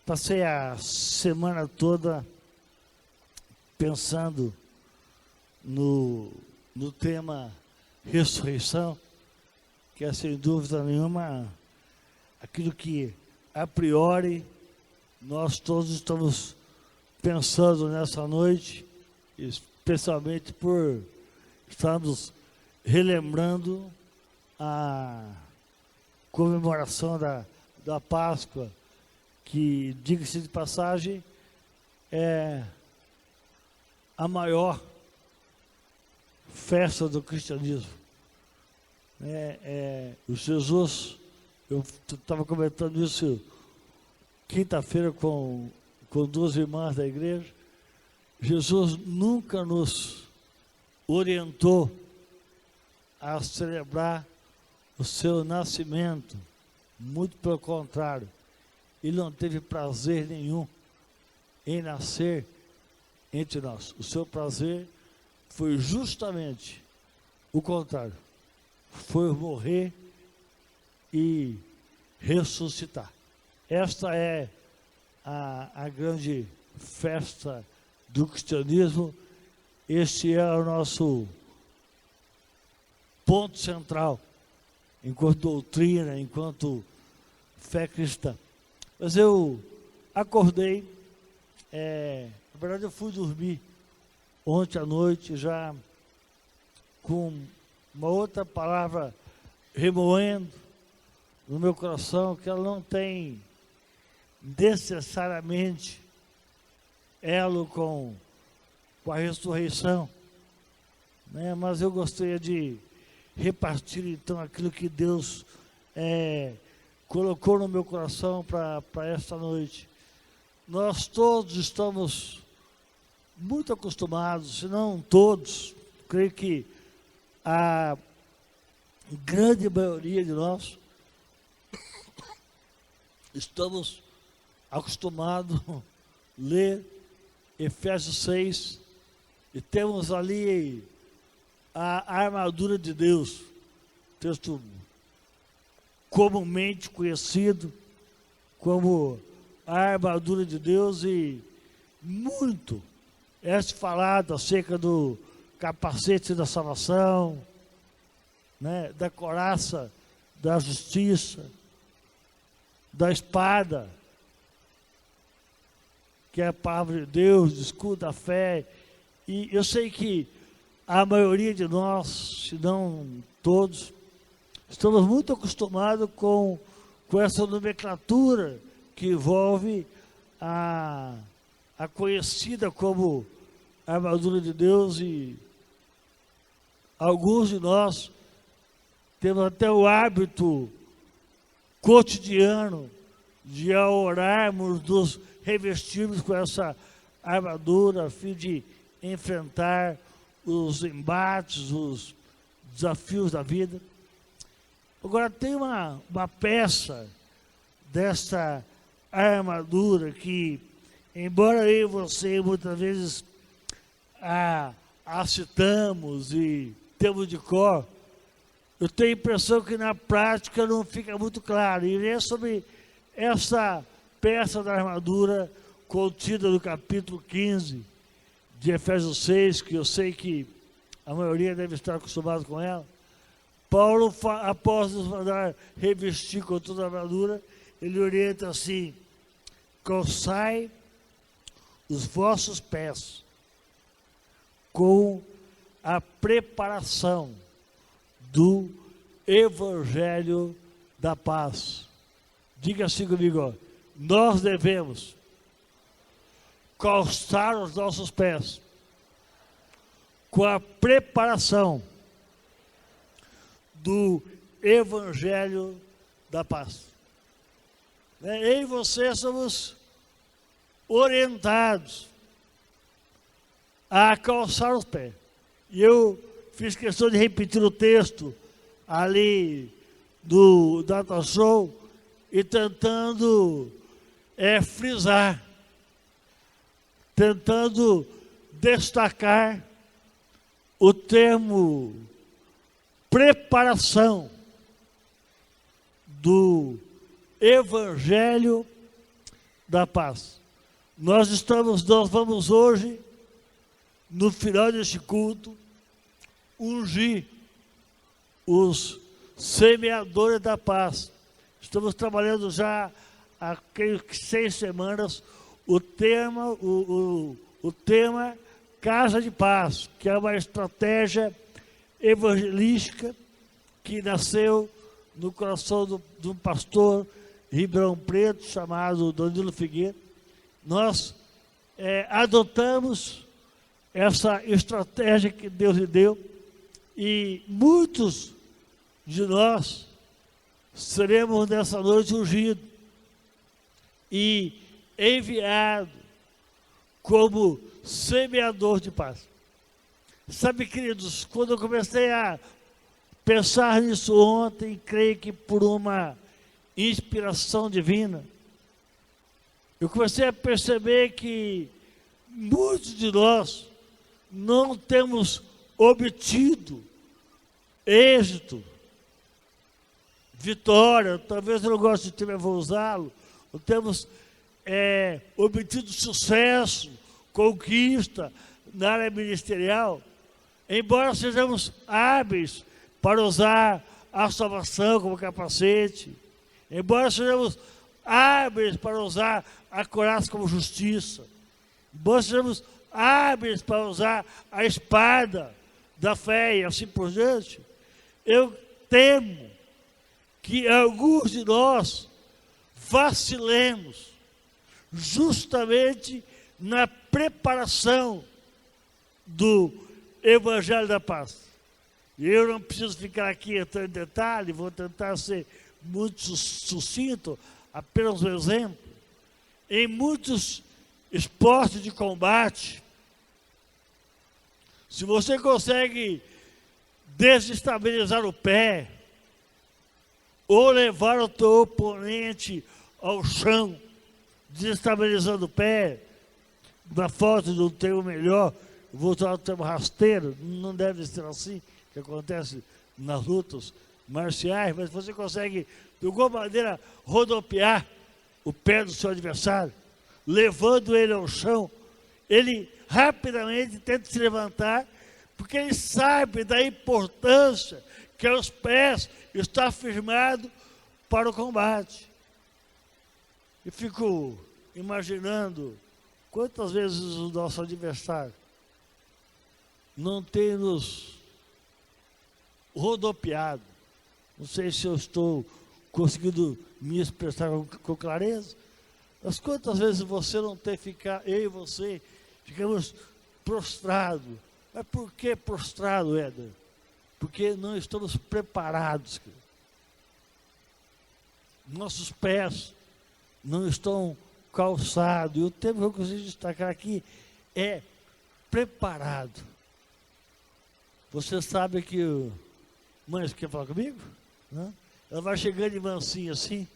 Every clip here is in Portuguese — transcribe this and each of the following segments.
Passei a semana toda pensando no tema ressurreição, que é sem dúvida nenhuma aquilo que a priori nós todos estamos pensando nessa noite, especialmente por estarmos relembrando a comemoração da Páscoa, que, diga-se de passagem, é a maior festa do cristianismo. O Jesus, eu estava comentando isso quinta-feira com duas irmãs da igreja. Jesus nunca nos orientou a celebrar o seu nascimento, muito pelo contrário, ele não teve prazer nenhum em nascer entre nós. O seu prazer foi justamente o contrário, foi morrer e ressuscitar. Esta é a grande festa do cristianismo. Este é o nosso ponto central, enquanto doutrina, enquanto fé cristã. Mas eu acordei, na verdade eu fui dormir ontem à noite já com uma outra palavra remoendo no meu coração, que ela não tem necessariamente elo com a ressurreição, né? Mas eu gostaria de repartir então aquilo que Deus colocou no meu coração para esta noite. Nós todos estamos muito acostumados, se não todos, creio que a grande maioria de nós estamos acostumados a ler Efésios 6 e temos ali a armadura de Deus, texto comumente conhecido como a armadura de Deus, e muito é falado acerca do capacete da salvação, né, da couraça da justiça, da espada, que é a palavra de Deus, do escudo da fé. E eu sei que a maioria de nós, se não todos, estamos muito acostumados com essa nomenclatura que envolve a conhecida como armadura de Deus, e alguns de nós temos até o hábito cotidiano de, ao orarmos, nos revestirmos com essa armadura a fim de enfrentar os embates, os desafios da vida. Agora, tem uma peça dessa armadura que, embora eu e você muitas vezes a citamos e temos de cor, eu tenho a impressão que na prática não fica muito claro. E é sobre essa peça da armadura contida no capítulo 15 de Efésios 6, que eu sei que a maioria deve estar acostumado com ela. Paulo, após nos mandar revestir com toda a armadura, ele orienta assim: calçai os vossos pés com a preparação do Evangelho da paz. Diga assim comigo, ó: nós devemos calçar os nossos pés com a preparação do Evangelho da paz. Eu e você somos orientados a calçar os pés. E eu fiz questão de repetir o texto ali do Data Show e tentando frisar, tentando destacar o termo preparação do Evangelho da Paz. Nós vamos hoje, no final deste culto, ungir os semeadores da paz. Estamos trabalhando já há 6 semanas o tema Casa de Paz, que é uma estratégia evangelística que nasceu no coração de um pastor Ribeirão Preto, chamado Danilo Figueira. Nós adotamos essa estratégia que Deus lhe deu e muitos de nós seremos nessa noite ungidos e enviados como semeador de paz. Sabe, queridos, quando eu comecei a pensar nisso ontem, creio que por uma inspiração divina, eu comecei a perceber que muitos de nós não temos obtido êxito, vitória, talvez eu não goste de termo, eu vou usá-lo, não temos obtido sucesso, conquista na área ministerial, embora sejamos hábeis para usar a salvação como capacete, embora sejamos hábeis para usar a couraça como justiça, embora sejamos hábeis para usar a espada da fé e assim por diante, eu temo que alguns de nós vacilemos justamente na preparação do Evangelho da Paz. Eu não preciso ficar aqui entrando em detalhe, vou tentar ser muito sucinto, apenas um exemplo. Em muitos esportes de combate, se você consegue desestabilizar o pé, ou levar o teu oponente ao chão, desestabilizando o pé, na foto do termo melhor, vou usar o termo rasteiro, não deve ser assim, que acontece nas lutas marciais, mas você consegue, de alguma maneira, rodopiar o pé do seu adversário, levando ele ao chão, ele rapidamente tenta se levantar, porque ele sabe da importância que os pés estão firmados para o combate. Eu fico imaginando quantas vezes o nosso adversário não tem nos rodopiado. Não sei se eu estou conseguindo me expressar com clareza, mas quantas vezes você não tem ficado, eu e você, ficamos prostrados. Mas por que prostrado, Éder? Porque não estamos preparados. Nossos pés não estão calçados. E o tema que eu consigo destacar aqui é preparado. Você sabe que... Mãe, você quer falar comigo? Não? Ela vai chegando de mansinho assim,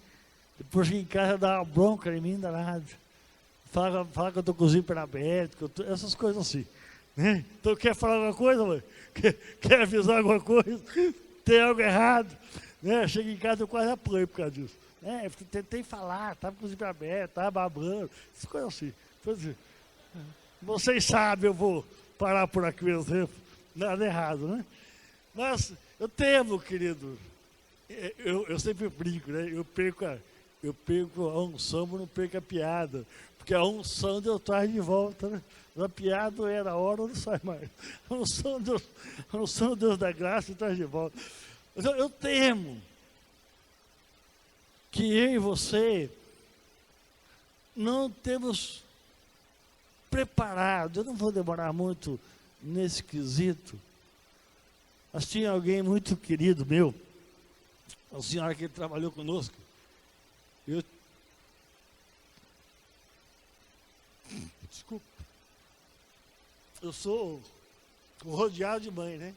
depois chega em casa dá uma bronca em mim, danado. Fala que eu estou com o zíper aberto, essas coisas assim. Né? Então quer falar alguma coisa, mãe? Quer avisar alguma coisa? Tem algo errado? Né? Chega em casa eu quase apanho por causa disso. Tentei falar, estava com o zíper aberto, estava babando, essas coisas assim. Então, assim. Vocês sabem, eu vou parar por aqui o exemplo. Nada errado, né? Mas eu temo, querido, eu sempre brinco, né? Eu perco a unção, mas não perco a piada. Porque a unção Deus traz de volta, né? A piada era a hora, não sai mais. A unção Deus da graça traz de volta. Mas eu temo que eu e você não temos preparado. Eu não vou demorar muito nesse quesito. Mas tinha alguém muito querido meu, a senhora que trabalhou conosco. Desculpa. Eu sou rodeado de mãe, né?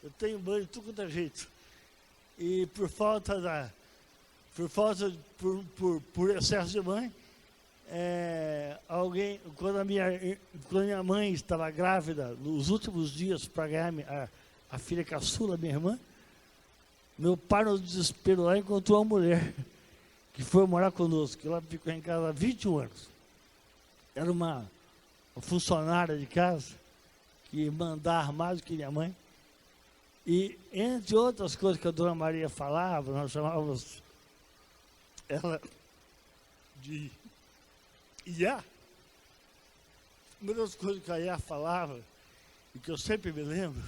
Eu tenho mãe de tudo quanto é jeito. E por excesso de mãe, quando a minha mãe estava grávida, nos últimos dias para ganhar a filha caçula, minha irmã, meu pai no desespero lá encontrou uma mulher que foi morar conosco, que ela ficou em casa há 21 anos. Era uma funcionária de casa, que mandava mais do que minha mãe. E, entre outras coisas que a Dona Maria falava, nós chamávamos ela de Iá. Uma das coisas que a Iá falava, e que eu sempre me lembro,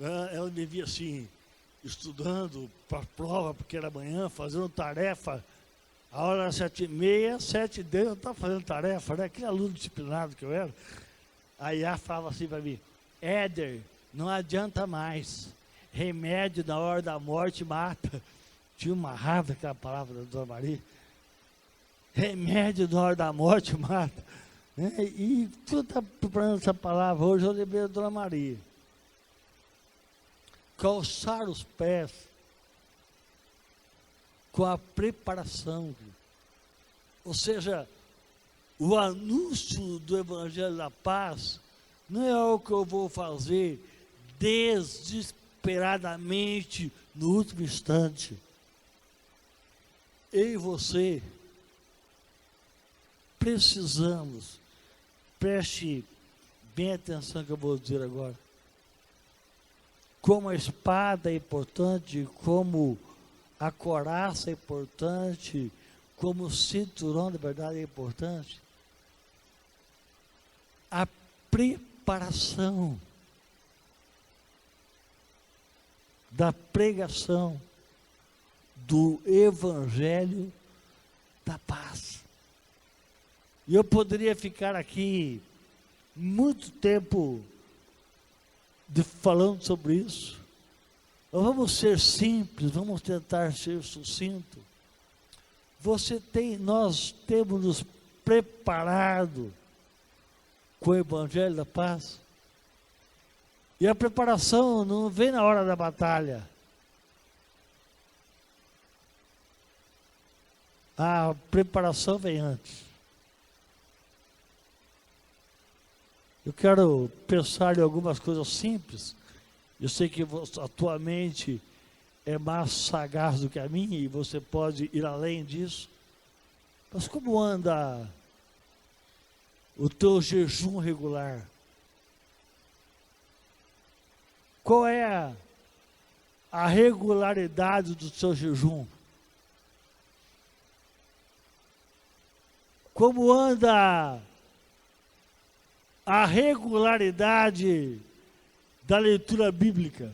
ela me via assim, estudando para a prova, porque era manhã, fazendo tarefa. A hora era 7h30, 7h10 eu estava fazendo tarefa, né? Aquele aluno disciplinado que eu era. A Iá falava assim para mim: Éder, não adianta mais. Remédio na hora da morte mata. Tinha uma raiva aquela palavra da Dona Maria. Remédio na hora da morte mata. E tu está preparando essa palavra hoje, eu lembrei da Dona Maria. Calçar os pés com a preparação. Ou seja, o anúncio do Evangelho da Paz não é algo que eu vou fazer desesperadamente no último instante. Eu e você precisamos, preste bem atenção no que eu vou dizer agora. Como a espada é importante, como a couraça é importante, como o cinturão de verdade é importante, a preparação da pregação do Evangelho da Paz. E eu poderia ficar aqui muito tempo falando sobre isso. Mas vamos ser simples, vamos tentar ser sucinto. Nós temos nos preparado com o Evangelho da Paz. E a preparação não vem na hora da batalha. A preparação vem antes. Eu quero pensar em algumas coisas simples. Eu sei que a tua mente é mais sagaz do que a minha e você pode ir além disso. Mas como anda o teu jejum regular? Qual é a regularidade do seu jejum? Como anda a regularidade da leitura bíblica?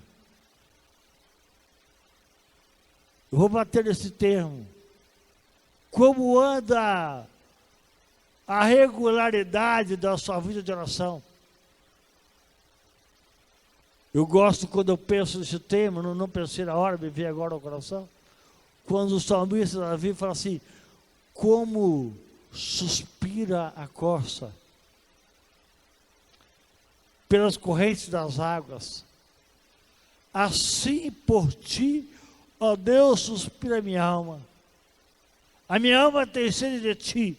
Eu vou bater nesse termo. Como anda a regularidade da sua vida de oração? Eu gosto quando eu penso nesse tema, não pensei na hora, me veio agora ao coração, quando o salmista Davi fala assim: como suspira a corça pelas correntes das águas, assim por ti, ó Deus, suspira a minha alma tem sede de ti.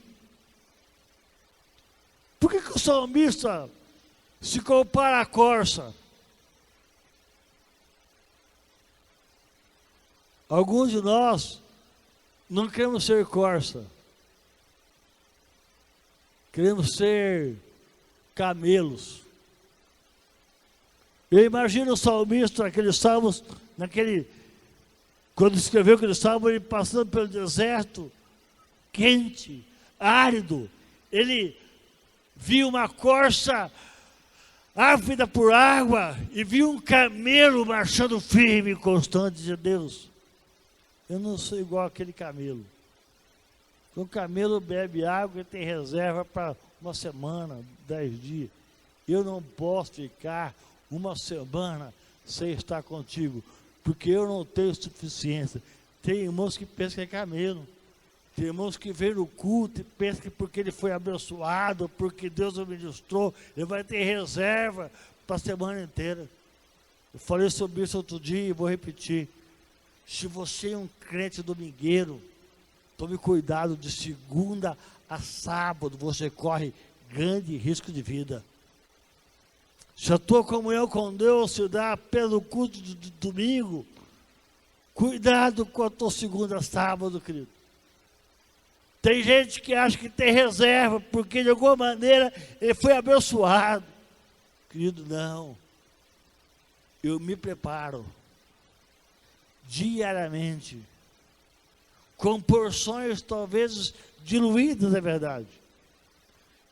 Por que o salmista se compara à corça? Alguns de nós não queremos ser corça, queremos ser camelos. Eu imagino o salmista, aqueles salmos, quando escreveu aquele salmo, ele passando pelo deserto, quente, árido, ele viu uma corça ávida por água e viu um camelo marchando firme e constante. De Deus, eu não sou igual aquele camelo. O camelo bebe água e tem reserva para uma semana, 10 dias. Eu não posso ficar uma semana sem estar contigo, porque eu não tenho suficiência. Tem irmãos que pensam que é camelo. Tem irmãos que vêm no culto e pensam que porque ele foi abençoado, porque Deus o ministrou, ele vai ter reserva para a semana inteira. Eu falei sobre isso outro dia e vou repetir. Se você é um crente domingueiro, tome cuidado, de segunda a sábado você corre grande risco de vida. Se a tua comunhão com Deus se dá pelo culto do domingo, cuidado com a tua segunda a sábado, querido. Tem gente que acha que tem reserva, porque de alguma maneira ele foi abençoado. Querido, não. Eu me preparo diariamente, com porções talvez diluídas, é verdade.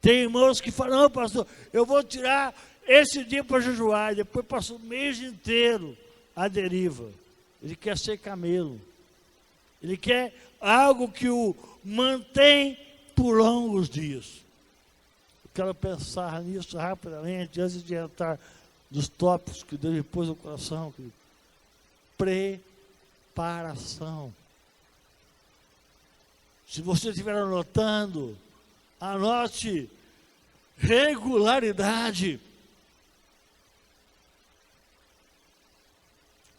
Tem irmãos que falam, não, pastor, eu vou tirar esse dia para jejuar, e depois passa o mês inteiro à deriva. Ele quer ser camelo. Ele quer algo que o mantém por longos dias. Eu quero pensar nisso rapidamente, antes de entrar nos tópicos que Deus me pôs no coração. Preparação. Se você estiver anotando, anote regularidade,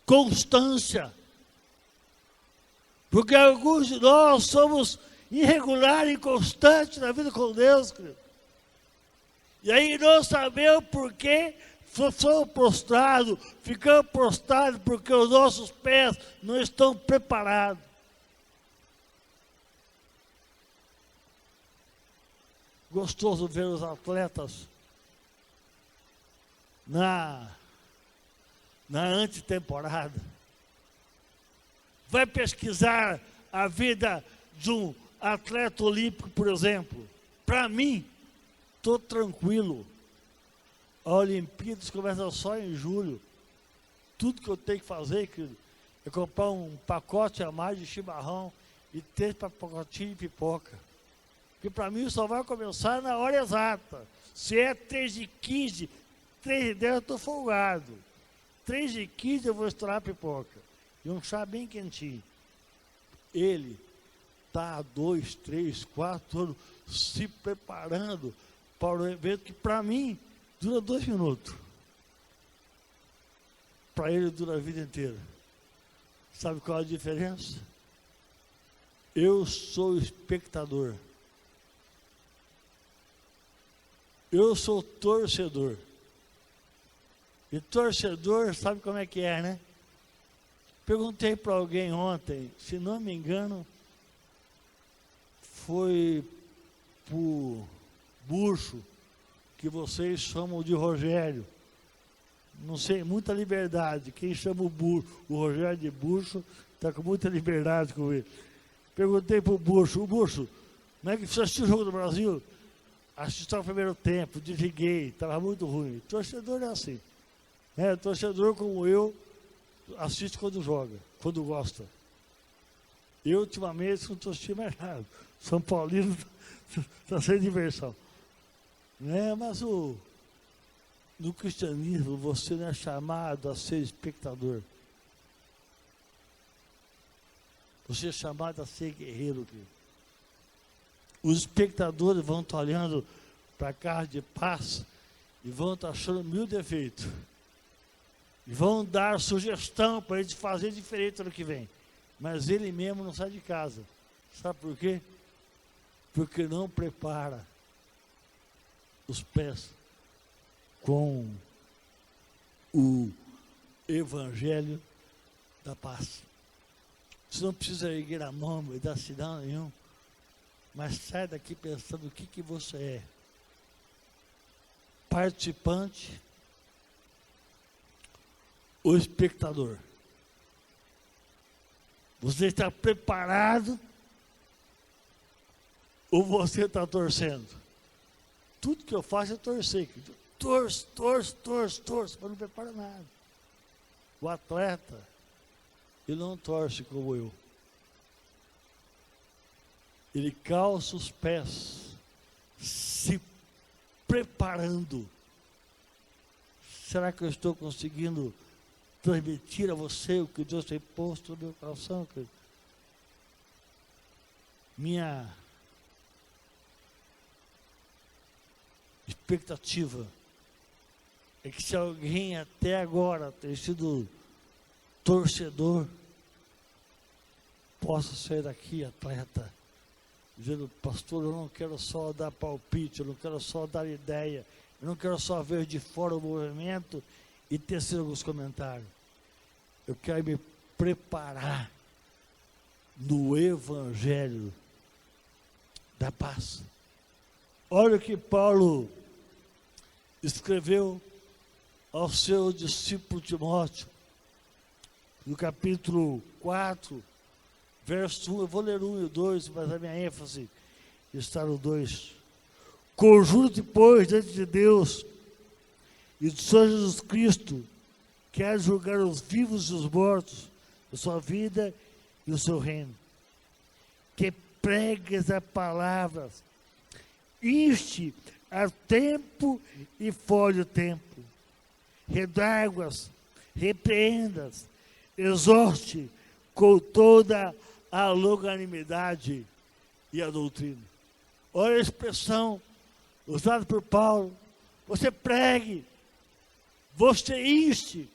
constância, porque alguns de nós somos irregulares e inconstantes na vida com Deus, querido. E aí não sabemos por que somos prostrados, ficamos prostrados porque os nossos pés não estão preparados. Gostoso ver os atletas na antetemporada. Vai pesquisar a vida de um atleta olímpico, por exemplo. Para mim, estou tranquilo. A Olimpíadas começa só em julho. Tudo que eu tenho que fazer, querido, é comprar um pacote a mais de chimarrão e 3 pacotinhos de pipoca. Porque para mim só vai começar na hora exata. Se é 3h15, 3h10 eu estou folgado. 3h15 eu vou estourar a pipoca. E um chá bem quentinho. Ele está há 2, 3, 4 anos se preparando para o evento que para mim dura 2 minutos. Para ele dura a vida inteira. Sabe qual é a diferença? Eu sou espectador. Eu sou torcedor. E torcedor, sabe como é que é, né? Perguntei para alguém ontem, se não me engano, foi por Bucho, que vocês chamam de Rogério. Não sei, muita liberdade. Quem chama o Rogério de Bucho, está com muita liberdade com ele. Perguntei para o Bucho, como é que você assistiu o Jogo do Brasil? Assisti só o primeiro tempo, desliguei, estava muito ruim. Torcedor é assim. Torcedor como eu, assiste quando joga, quando gosta. Eu, ultimamente, não estou assistindo mais nada. São Paulino está sem diversão. Mas no cristianismo, você não é chamado a ser espectador. Você é chamado a ser guerreiro, querido. Os espectadores vão estar olhando para a casa de paz e vão estar achando 1000 defeitos. E vão dar sugestão para ele fazer diferente ano que vem. Mas ele mesmo não sai de casa. Sabe por quê? Porque não prepara os pés com o Evangelho da paz. Você não precisa erguer a mão e dar sinal nenhum. Mas sai daqui pensando o que você é. Participante ou espectador? Você está preparado ou você está torcendo? Tudo que eu faço é torcer. Torço, mas não prepara nada. O atleta, ele não torce como eu. Ele calça os pés, se preparando. Será que eu estou conseguindo transmitir a você o que Deus tem posto no meu coração? Minha expectativa é que se alguém até agora tem sido torcedor, possa sair daqui atleta, dizendo, pastor, eu não quero só dar palpite, eu não quero só dar ideia, eu não quero só ver de fora o movimento e tecer alguns comentários. Eu quero me preparar no Evangelho da paz. Olha o que Paulo escreveu ao seu discípulo Timóteo, no capítulo 4, verso 1, eu vou ler 1 e 2, mas a minha ênfase está no 2. Conjuro-te, pois, diante de Deus e do Senhor Jesus Cristo, que há de julgar os vivos e os mortos, a sua vida e o seu reino. Que pregues a palavra, inste a tempo e fora o tempo, redarguas, repreendas, exorte com toda a longanimidade e a doutrina. Olha a expressão usada por Paulo. Você pregue, você inste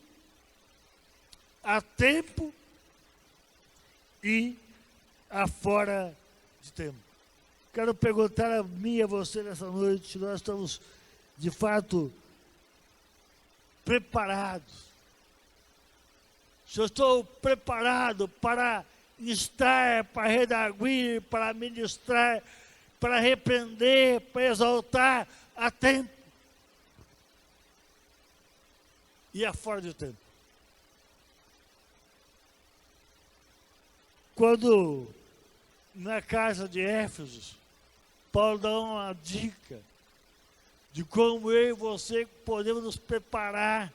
a tempo e a fora de tempo. Quero perguntar a mim e a você nessa noite, se nós estamos de fato preparados. Se eu estou preparado para instar, para redarguir, para ministrar, para repreender, para exaltar a tempo e a fora de tempo. Quando na casa de Éfeso, Paulo dá uma dica de como eu e você podemos nos preparar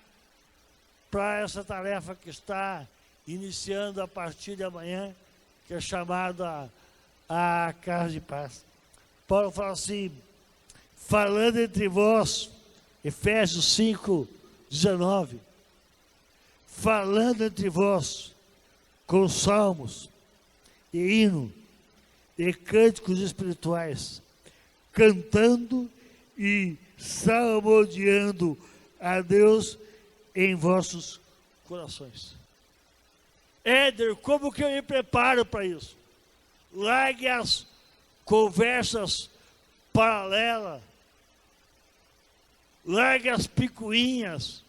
para essa tarefa que está iniciando a partir de amanhã, que é chamada a Casa de Paz. Paulo fala assim, falando entre vós, Efésios 5, 19, falando entre vós com salmos e hino e cânticos espirituais, cantando e salmodiando a Deus em vossos corações. Éder, como que eu me preparo para isso? Largue as conversas paralelas, largue as picuinhas,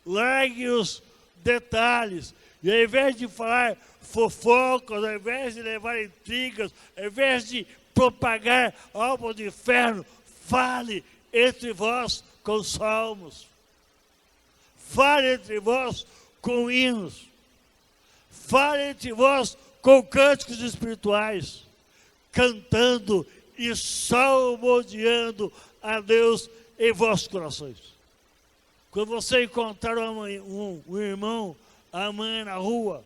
largue os detalhes, e ao invés de falar fofocas, ao invés de levar intrigas, ao invés de propagar alma do inferno, fale entre vós com salmos, fale entre vós com hinos, fale entre vós com cânticos espirituais, cantando e salmodiando a Deus em vossos corações. Quando você encontrar um irmão, a mãe na rua,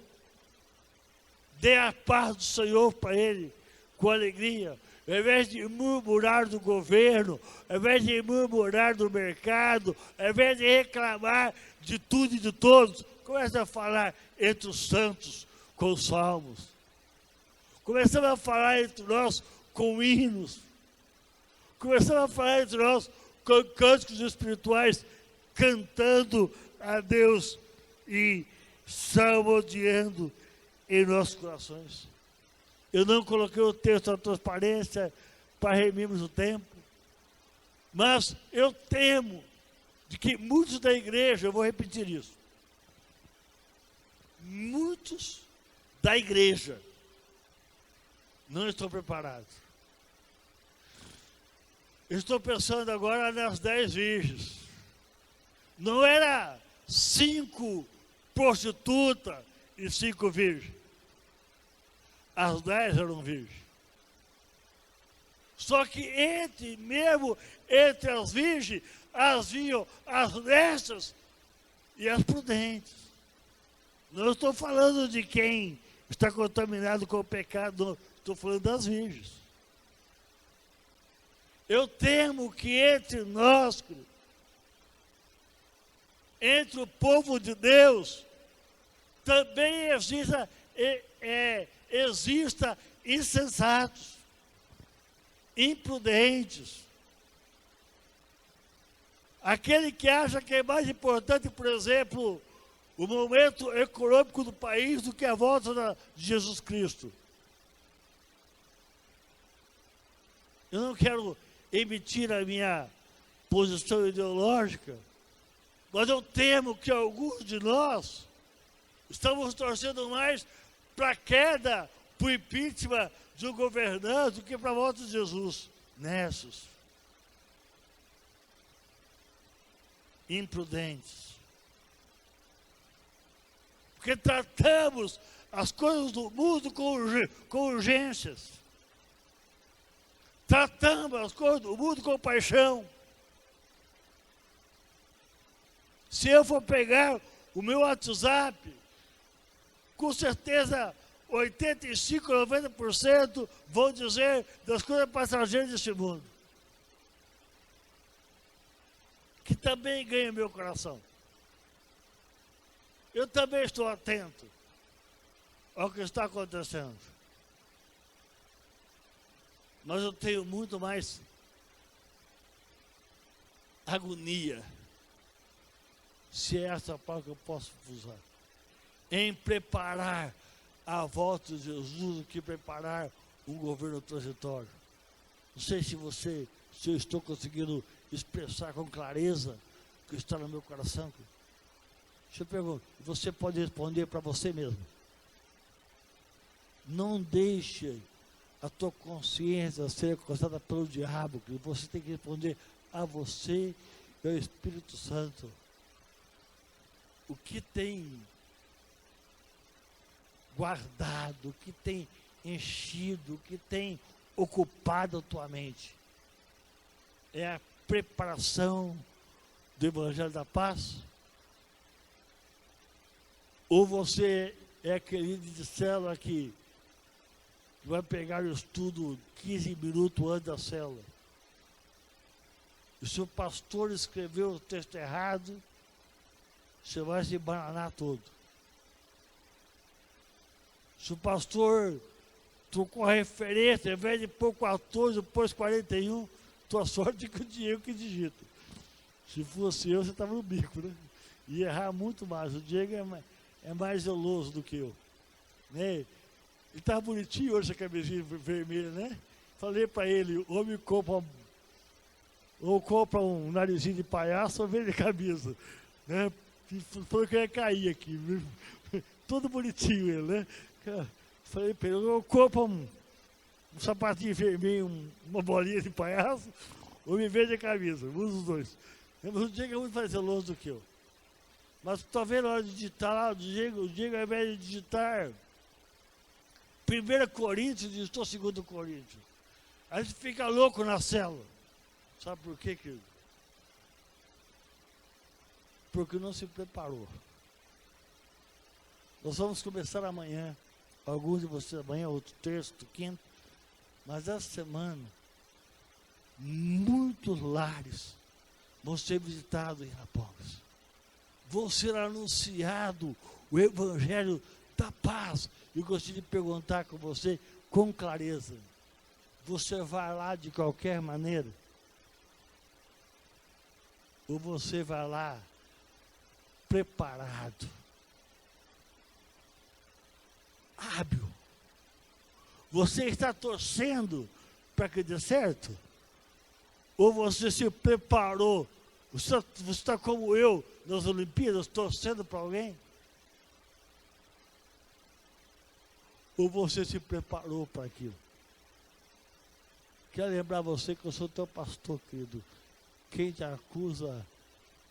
dê a paz do Senhor para ele, com alegria. Ao invés de murmurar do governo, ao invés de murmurar do mercado, ao invés de reclamar de tudo e de todos, comece a falar entre os santos com salmos. Começamos a falar entre nós com hinos. Começamos a falar entre nós com cânticos espirituais, cantando a Deus e salmodiando em nossos corações. Eu não coloquei o texto na transparência para remirmos o tempo, mas eu temo de que muitos da igreja, eu vou repetir isso, muitos da igreja não estão preparados. Eu estou pensando agora nas 10 virgens. Não era 5 prostitutas e 5 virgens. As 10 eram virgens. Só que mesmo entre as virgens, haviam as honestas e as prudentes. Não estou falando de quem está contaminado com o pecado, não. Estou falando das virgens. Eu temo que entre nós, entre o povo de Deus, também exista insensatos, imprudentes. Aquele que acha que é mais importante, por exemplo, o momento econômico do país do que a volta de Jesus Cristo. Eu não quero emitir a minha posição ideológica, mas eu temo que alguns de nós estamos torcendo mais para a queda, para o impeachment de um governante do que para a volta de Jesus. Nessos. Imprudentes. Porque tratamos as coisas do mundo com urgências. Tratamos as coisas do mundo com paixão. Se eu for pegar o meu WhatsApp, com certeza 85%, 90% vão dizer das coisas passageiras deste mundo. Que também ganha meu coração. Eu também estou atento ao que está acontecendo. Mas eu tenho muito mais agonia, se é essa palavra que eu posso usar, em preparar a volta de Jesus do que preparar um governo transitório. Não sei se eu estou conseguindo expressar com clareza o que está no meu coração. Deixa eu perguntar, você pode responder para você mesmo. Não deixe a tua consciência ser alcançada pelo diabo, que você tem que responder a você e ao Espírito Santo. O que tem guardado, o que tem enchido, o que tem ocupado a tua mente? É a preparação do Evangelho da Paz? Ou você é aquele de célula que vai pegar o estudo 15 minutos antes da célula? E se o pastor escreveu o texto errado, você vai se bananar todo. Se o pastor trocou a referência, ao invés de pôr 14, pôs 41, tua sorte é que o Diego que digita. Se fosse eu, você estava no bico, né? Ia errar muito mais. O Diego é mais zeloso do que eu. Né? Ele estava bonitinho hoje, essa camisinha vermelha, né? Falei para ele, ou compra um narizinho de palhaço ou vende camisa. Né? Falou que eu ia cair aqui. Todo bonitinho ele, né? Falei para ele, ou compra um sapatinho vermelho, uma bolinha de palhaço, ou me vende a camisa. Um dos dois. Mas o Diego é muito mais zeloso do que eu. Mas talvez na hora de digitar lá, o Diego ao invés de digitar 1 Coríntios, digitou 2 Coríntios. A gente fica louco na célula. Sabe por quê, querido? Porque não se preparou. Nós vamos começar amanhã, alguns de vocês amanhã, outro terça, outro quinto, mas essa semana, muitos lares vão ser visitados em Arapongas. Vão ser anunciado o Evangelho da Paz. Eu gostaria de perguntar com você com clareza: você vai lá de qualquer maneira? Ou você vai lá preparado, hábil? Você está torcendo para que dê certo? Ou você se preparou? Você está como eu nas Olimpíadas, torcendo para alguém? Ou você se preparou para aquilo? Quero lembrar você que eu sou teu pastor, querido. Quem te acusa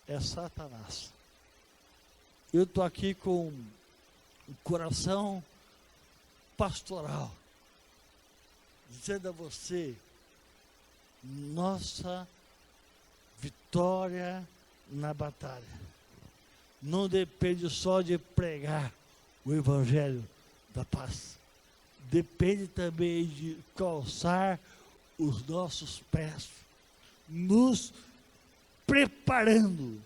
é Satanás. Eu estou aqui com um coração pastoral, dizendo a você, nossa vitória na batalha não depende só de pregar o Evangelho da Paz. Depende também de calçar os nossos pés, nos preparando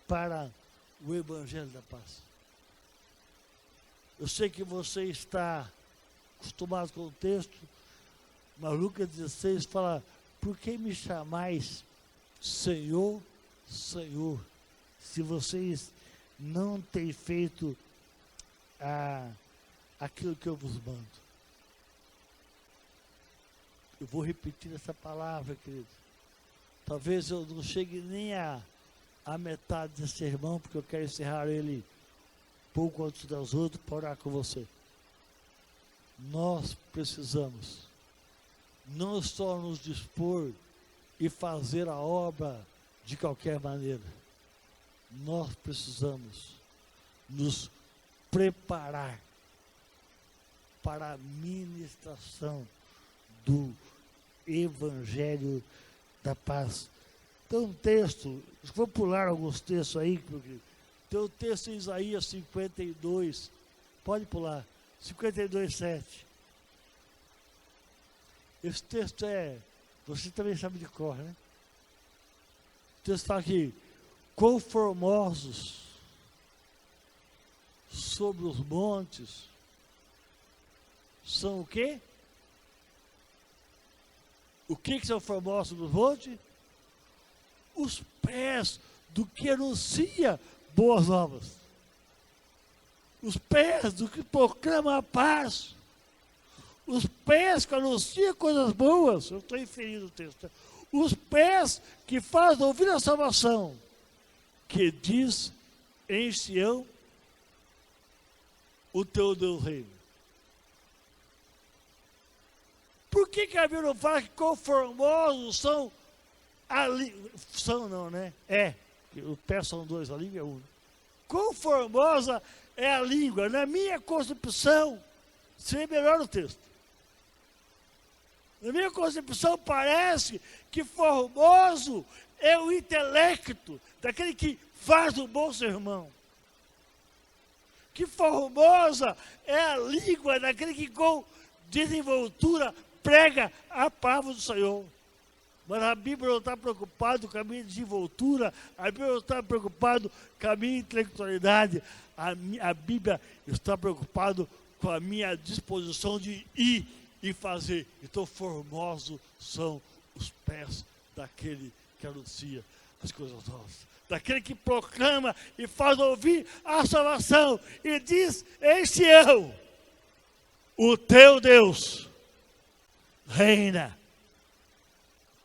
para o Evangelho da Paz. Eu sei que você está acostumado com o texto, mas Lucas 16 fala: por que me chamais Senhor, Senhor, se vocês não têm feito aquilo que eu vos mando? Eu vou repetir essa palavra, querido. Talvez eu não chegue nem a metade desse sermão, porque eu quero encerrar ele pouco antes das outras para orar com você. nós precisamos não só nos dispor e fazer a obra de qualquer maneira, nós precisamos nos preparar para a ministração do Evangelho da Paz. Tem um texto, vou pular alguns textos aí, porque tem o texto em Isaías 52, pode pular, 52:7. Esse texto você também sabe de cor, né? O texto está aqui: quão formosos sobre os montes são o quê? O que são formosos nos montes? Os pés do que anuncia boas novas. Os pés do que proclama a paz. Os pés que anunciam coisas boas. Eu estou inferindo o texto. Os pés que fazem ouvir a salvação. Que diz em Sião, o teu Deus reina. Por que a Bíblia não fala que conformosos são são não, né? Os pés são dois, a língua é uma. Quão formosa é a língua? Na minha concepção, seria melhor o texto. Na minha concepção, parece que formoso é o intelecto daquele que faz um bom sermão. Que formosa é a língua daquele que com desenvoltura prega a palavra do Senhor. Mas a Bíblia não está preocupada com a minha desenvoltura, a Bíblia não está preocupada com a minha intelectualidade, a Bíblia está preocupada com a minha disposição de ir e fazer. Então, formosos são os pés daquele que anuncia as coisas novas, daquele que proclama e faz ouvir a salvação, e diz em Sião, o teu Deus reina.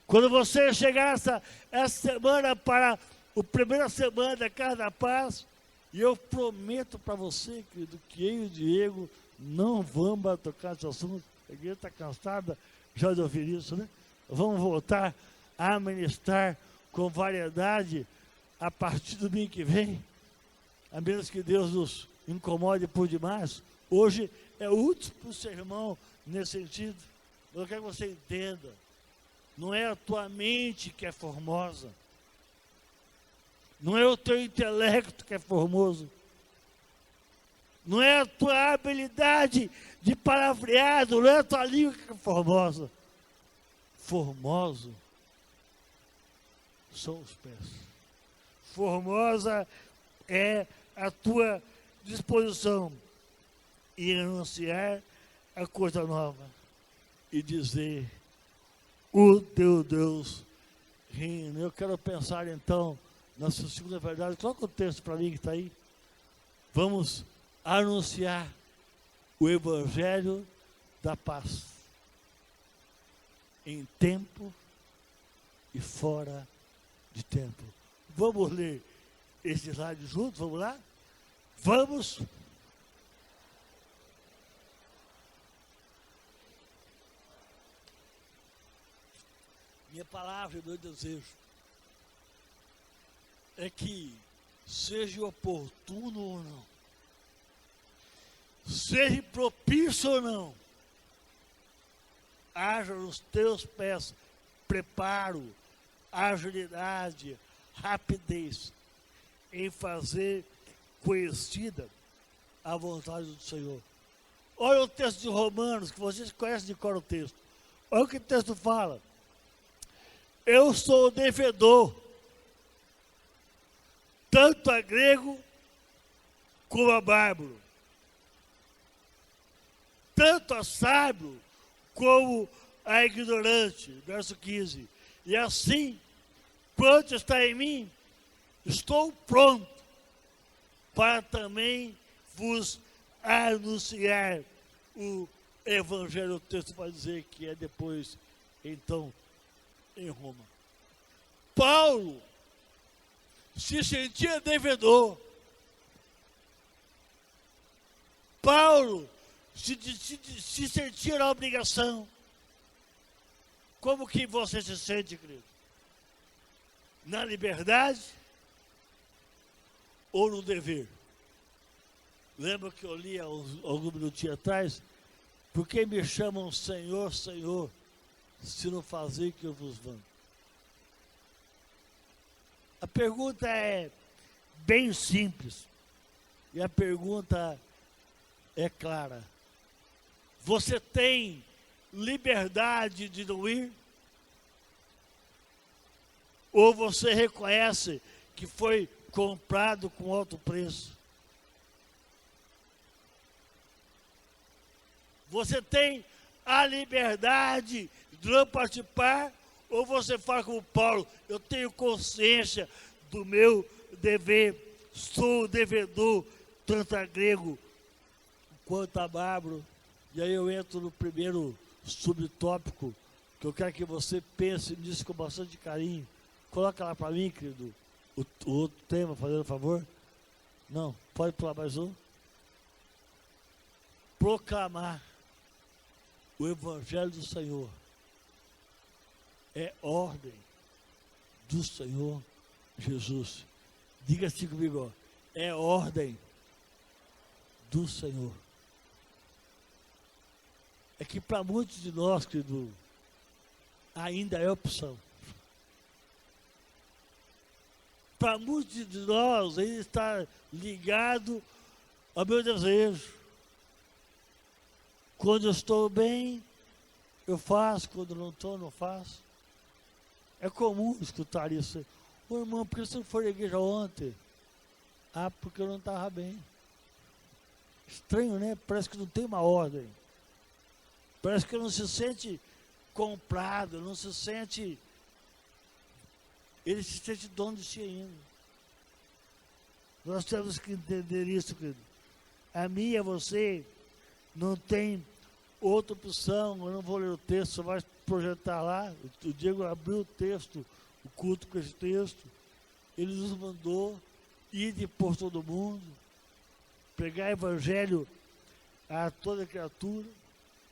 Quando você chegar essa semana para a primeira semana da Casa da Paz, e eu prometo para você, querido, que eu e o Diego não vamos tocar esse assunto. A igreja está cansada já de ouvir isso, né? Vamos voltar a ministrar com variedade a partir do domingo que vem, a menos que Deus nos incomode por demais. Hoje é o último sermão nesse sentido. Eu quero que você entenda. Não é a tua mente que é formosa. Não é o teu intelecto que é formoso. Não é a tua habilidade de palavreado, não é a tua língua que é formosa. Formoso são os pés. Formosa é a tua disposição em anunciar a coisa nova e dizer: o teu Deus reina. Eu quero pensar então na sua segunda verdade. Coloca o texto para mim que está aí. Vamos anunciar o Evangelho da Paz em tempo e fora de tempo. Vamos ler esse slide juntos? Vamos lá? Vamos. Minha palavra e meu desejo é que, seja oportuno ou não, seja propício ou não, haja nos teus pés preparo, agilidade, rapidez em fazer conhecida a vontade do Senhor. Olha o texto de Romanos, que vocês conhecem de cor o texto. Olha o que o texto fala. Eu sou devedor, tanto a grego como a bárbaro, tanto a sábio como a ignorante. Verso 15. E assim, quanto está em mim, estou pronto para também vos anunciar o Evangelho. O texto vai dizer que é depois, então, em Roma. Paulo se sentia devedor. Paulo se sentir a obrigação. Como que você se sente, querido? Na liberdade ou no dever? Lembra que eu li algum minutinho atrás? Por que me chamam Senhor, Senhor, se não fazer que eu vos mando? A pergunta é bem simples. E a pergunta é clara. Você tem liberdade de não ir? Ou você reconhece que foi comprado com alto preço? Você tem a liberdade de não participar? Ou você fala como Paulo, eu tenho consciência do meu dever, sou devedor, tanto a grego quanto a bárbaro. E aí eu entro no primeiro subtópico, que eu quero que você pense nisso com bastante carinho. Coloca lá para mim, querido, o outro tema, fazendo favor. Não, pode pular mais um. Proclamar o Evangelho do Senhor é ordem do Senhor Jesus. Diga assim comigo, ó, é ordem do Senhor. É que para muitos de nós, querido, ainda é opção. Para muitos de nós, ainda está ligado ao meu desejo. Quando eu estou bem, eu faço, quando não estou, não faço. É comum escutar isso. Ô irmão, por que você não foi à igreja ontem? Ah, porque eu não estava bem. Estranho, né? Parece que não tem uma ordem. Parece que não se sente comprado, não se sente... Ele se sente dono de si ainda. Nós temos que entender isso, querido. A mim e a você não tem outra opção. Eu não vou ler o texto, só vai projetar lá. O Diego abriu o texto, o culto com esse texto. Ele nos mandou ir por todo mundo, pregar evangelho a toda criatura.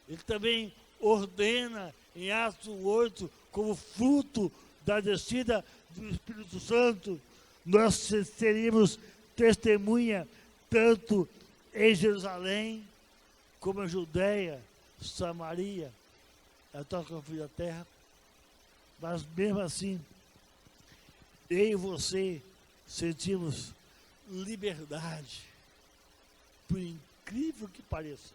Ele também ordena em Atos 8, como fruto da descida do Espírito Santo, nós seríamos testemunha tanto em Jerusalém, como em Judeia, Samaria, até o fim da terra. Mas mesmo assim, eu e você sentimos liberdade, por incrível que pareça.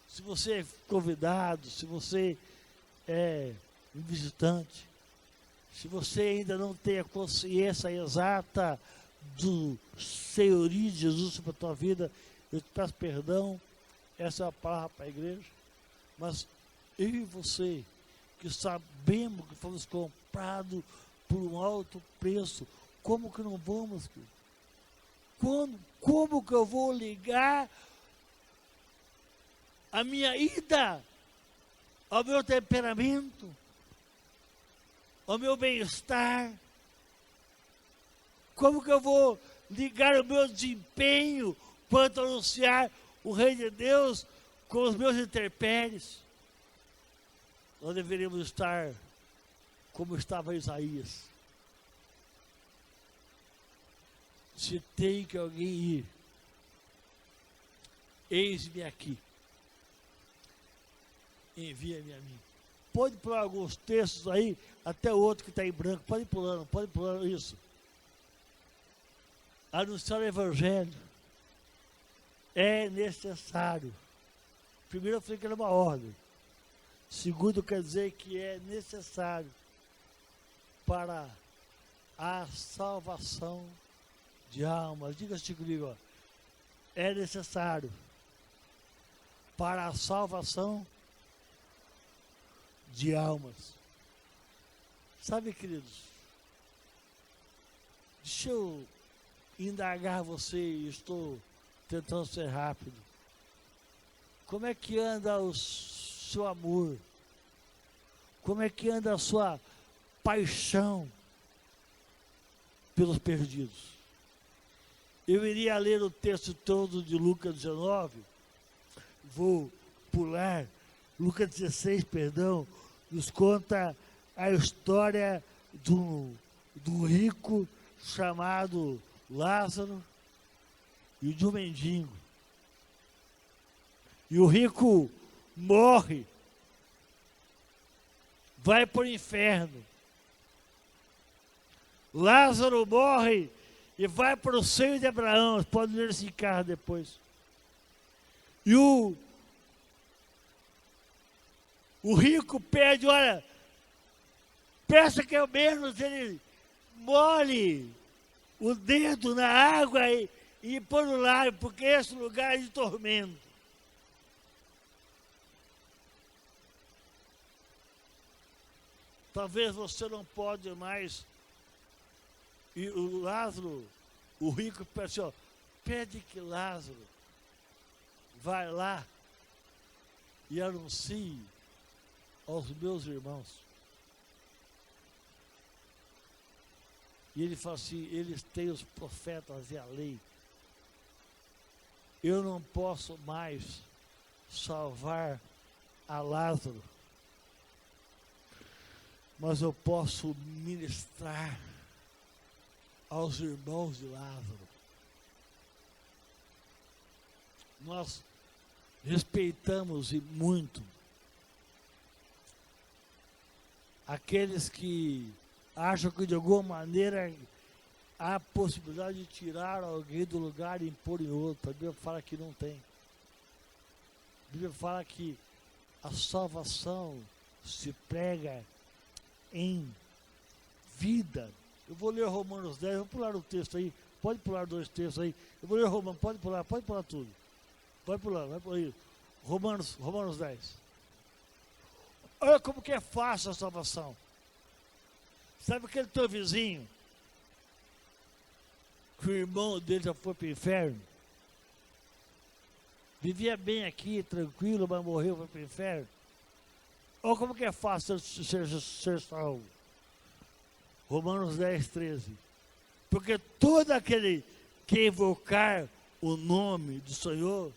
Se você é convidado, se você é um visitante, se você ainda não tem a consciência exata do senhorio de Jesus sobre a tua vida, eu te peço perdão, essa é a palavra para a igreja, mas eu e você, que sabemos que fomos comprados por um alto preço, como que não vamos, querido? Como que eu vou ligar a minha ida ao meu temperamento, ao meu bem-estar? Como que eu vou ligar o meu desempenho quanto a anunciar o Rei de Deus com os meus intempéries? Nós deveríamos estar como estava Isaías. Se tem que alguém ir, eis-me aqui. Envia-me a mim. Pode pular alguns textos aí, até o outro que está em branco. Pode ir pulando isso. Anunciar o Evangelho é necessário. Primeiro eu falei que era uma ordem. Segundo, quer dizer que é necessário para a salvação de almas. Diga-se comigo, ó. É necessário para a salvação de almas. Sabe, queridos, deixa eu indagar você, e estou tentando ser rápido. Como é que anda o seu amor? Como é que anda a sua paixão pelos perdidos? Eu iria ler o texto todo de Lucas 19, vou pular, Lucas 16, perdão, nos conta a história do rico chamado Lázaro e de um mendigo. E o rico morre, vai para o inferno. Lázaro morre e vai para o seio de Abraão. Você pode ler esse carro depois. E o rico pede, olha, peça que ao menos ele molhe o dedo na água e pôr no lábio, porque esse lugar é de tormento. Talvez você não pode mais. E o Lázaro, o rico, pensou, pede que Lázaro vai lá e anuncie aos meus irmãos. E ele fala assim, eles têm os profetas e a lei. Eu não posso mais salvar a Lázaro, mas eu posso ministrar aos irmãos de Lázaro. Nós respeitamos e muito aqueles que acham que de alguma maneira há possibilidade de tirar alguém do lugar e impor em outro. A Bíblia fala que não tem. A Bíblia fala que a salvação se prega em vida. Eu vou ler Romanos 10, vou pular o texto aí, pode pular 2 textos aí. Eu vou ler Romanos, pode pular tudo. Vai pular aí. Romanos 10. Olha como que é fácil a salvação. Sabe aquele teu vizinho, que o irmão dele já foi para o inferno? Vivia bem aqui, tranquilo, mas morreu, foi para o inferno. Olha como que é fácil ser salvo. Romanos 10, 13. Porque todo aquele que invocar o nome do Senhor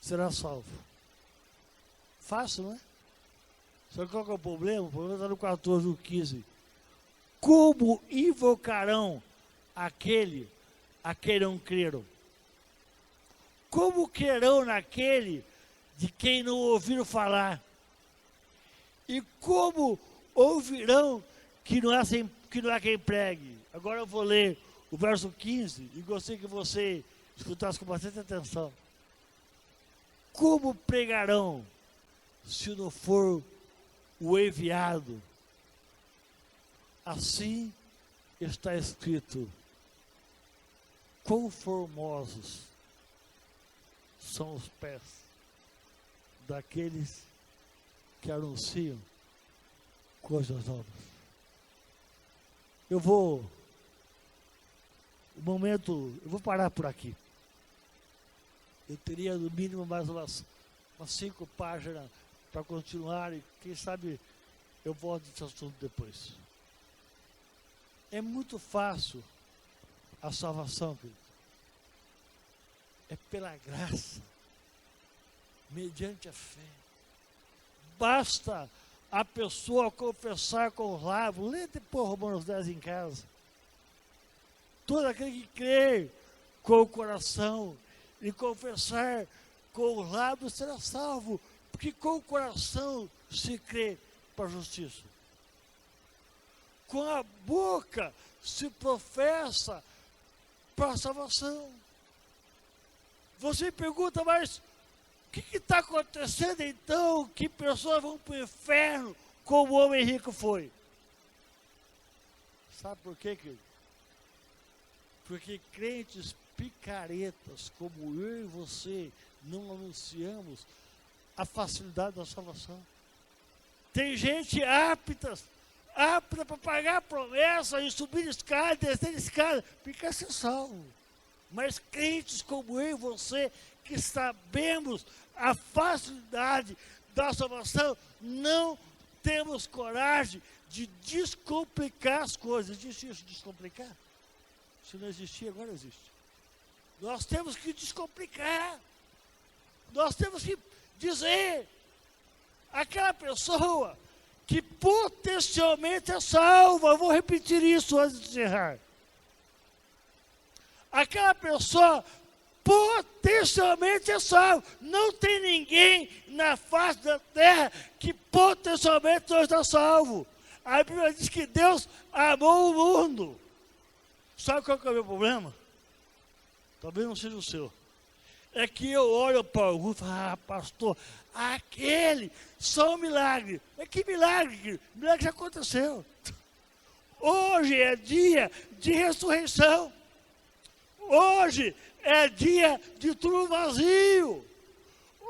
será salvo. Fácil, não é? Sabe qual que é o problema? O problema está no 14, no 15. Como invocarão aquele a quem não creram? Como crerão naquele de quem não ouviram falar? E como ouvirão que não há quem pregue? Agora eu vou ler o verso 15 e gostaria que você escutasse com bastante atenção. Como pregarão se não for o enviado? Assim está escrito: quão formosos são os pés daqueles que anunciam coisas novas. Eu vou parar por aqui. Eu teria no mínimo mais umas 5 páginas para continuar e quem sabe eu volto desse assunto depois. É muito fácil a salvação, querido. É pela graça, mediante a fé. Basta a pessoa confessar com os lábios. Lê depois Romanos 10 em casa. Todo aquele que crer com o coração e confessar com os lábios será salvo. Porque com o coração se crê para a justiça. Com a boca se professa para a salvação. Você pergunta, mas o que está acontecendo então? Que pessoas vão para o inferno como o homem rico foi? Sabe por quê, querido? Porque crentes picaretas como eu e você não anunciamos a facilidade da salvação. Tem gente apta para pagar a promessa e subir escada, descer escada, fica sem salvo. Mas crentes como eu e você, que sabemos a facilidade da salvação, não temos coragem de descomplicar as coisas. Existe isso, descomplicar? Se não existia, agora existe. Nós temos que descomplicar. Nós temos que dizer. Aquela pessoa que potencialmente é salva, eu vou repetir isso antes de encerrar. Aquela pessoa potencialmente é salva. Não tem ninguém na face da terra que potencialmente não está salvo. A Bíblia diz que Deus amou o mundo. Sabe qual que é o meu problema? Talvez não seja o seu. É que eu olho para alguns e falo, pastor, aquele, só um milagre. Mas que milagre? Querido? Milagre já aconteceu. Hoje é dia de ressurreição. Hoje é dia de túmulo vazio.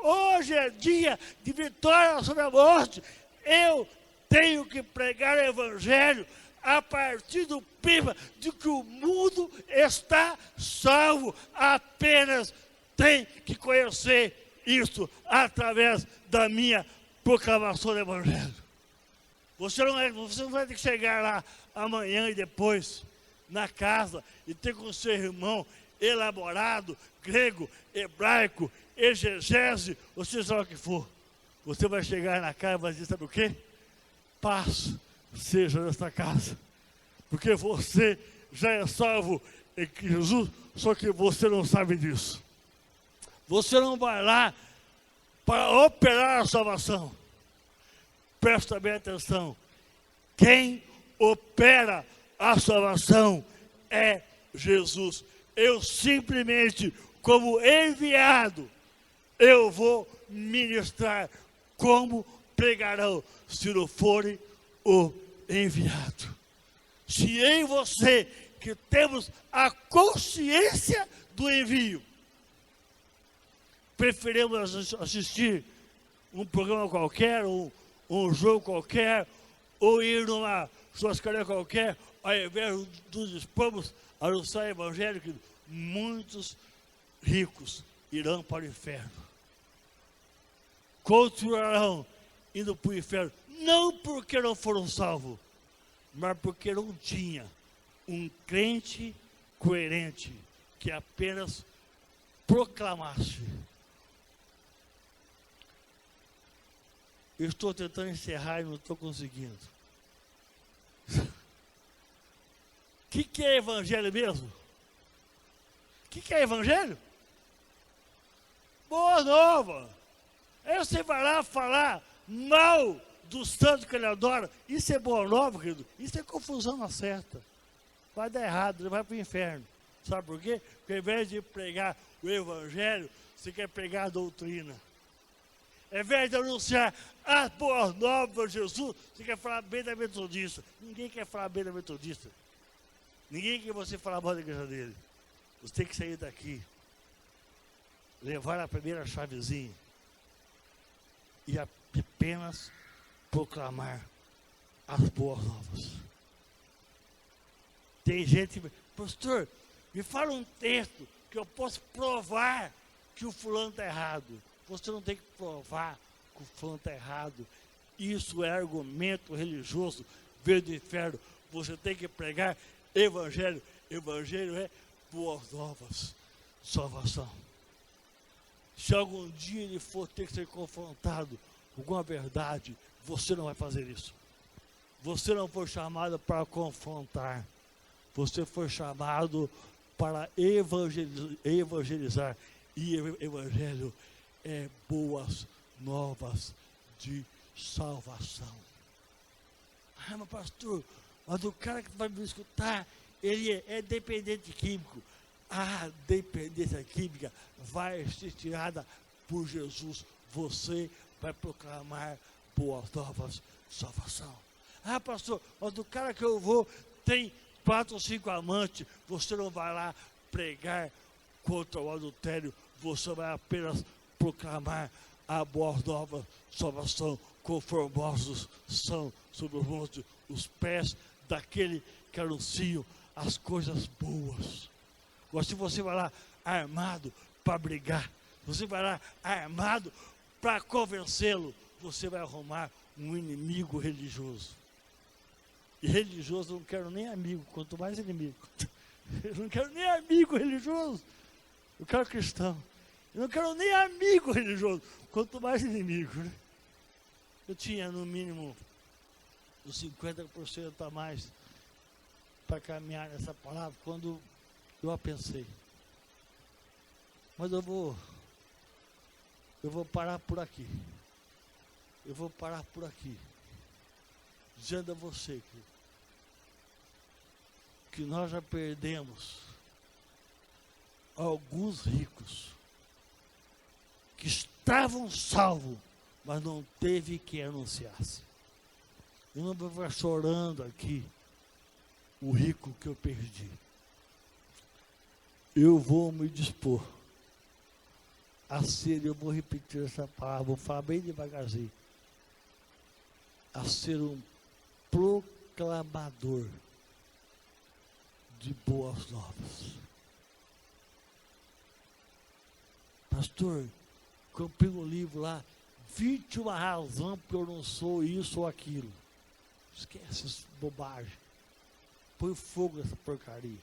Hoje é dia de vitória sobre a morte. Eu tenho que pregar o evangelho a partir do princípio de que o mundo está salvo. Apenas tem que conhecer isso através da minha proclamação do evangelho. Você não vai ter que chegar lá amanhã e depois na casa e ter com seu irmão elaborado, grego, hebraico, exegese, ou seja lá o que for. Você vai chegar na casa e vai dizer, sabe o quê? Paz seja nesta casa. Porque você já é salvo em Jesus, só que você não sabe disso. Você não vai lá para operar a salvação. Presta bem atenção. Quem opera a salvação é Jesus. Eu simplesmente, como enviado, eu vou ministrar como pregarão, se não forem o enviado. Se em você, que temos a consciência do envio, preferimos assistir um programa qualquer, um jogo qualquer, ou ir numa churrascaria qualquer, ao invés de dispomos a anunciar o evangelho, que muitos ricos irão para o inferno. Continuarão indo para o inferno, não porque não foram salvos, mas porque não tinha um crente coerente que apenas proclamasse. Eu estou tentando encerrar e não estou conseguindo. O que é evangelho mesmo? O que é evangelho? Boa nova. Aí você vai lá falar mal do santo que ele adora. Isso é boa nova, querido? Isso é confusão na certa. Vai dar errado, ele vai para o inferno. Sabe por quê? Porque ao invés de pregar o evangelho, você quer pregar a doutrina. Ao invés de anunciar as boas novas de Jesus, você quer falar bem da metodista. Ninguém quer falar bem da metodista. Ninguém quer você falar mal da igreja dele. Você tem que sair daqui, levar a primeira chavezinha e apenas proclamar as boas novas. Tem gente, pastor, me fala um texto que eu posso provar que o fulano está errado. Você não tem que provar que o fulano está errado. Isso é argumento religioso, veio do inferno. Você tem que pregar evangelho. Evangelho é boas novas, salvação. Se algum dia ele for ter que ser confrontado com alguma verdade, você não vai fazer isso. Você não foi chamado para confrontar. Você foi chamado para evangelizar. E evangelho é boas novas de salvação. Ah, mas pastor, mas o cara que vai me escutar, ele é dependente químico. A dependência química vai ser tirada por Jesus. Você vai proclamar boas novas de salvação. Ah, pastor, mas o cara que eu vou tem 4 ou 5 amantes. Você não vai lá pregar contra o adultério. Você vai apenas proclamar a boa nova salvação. Conformosos são sobre os montes os pés daquele que anunciam as coisas boas. Agora, se você vai lá armado para brigar, você vai lá armado para convencê-lo, você vai arrumar um inimigo religioso. E religioso eu não quero nem amigo, quanto mais inimigo. Eu não quero nem amigo religioso. Eu quero cristão. Eu não quero nem amigo religioso. quanto mais inimigo, né? Eu tinha no mínimo os 50% a mais para caminhar nessa palavra quando eu a pensei. Mas eu vou parar por aqui. Eu vou parar por aqui. Dizendo a você que nós já perdemos alguns ricos que estavam salvos, mas não teve quem anunciasse. Eu não vou ficar chorando aqui o rico que eu perdi. Eu vou me dispor a ser, eu vou repetir essa palavra, vou falar bem devagarzinho, a ser um proclamador de boas novas. Pastor, comprei um livro lá, 21 razões porque eu não sou isso ou aquilo. Esquece essa bobagem. Põe fogo nessa porcaria.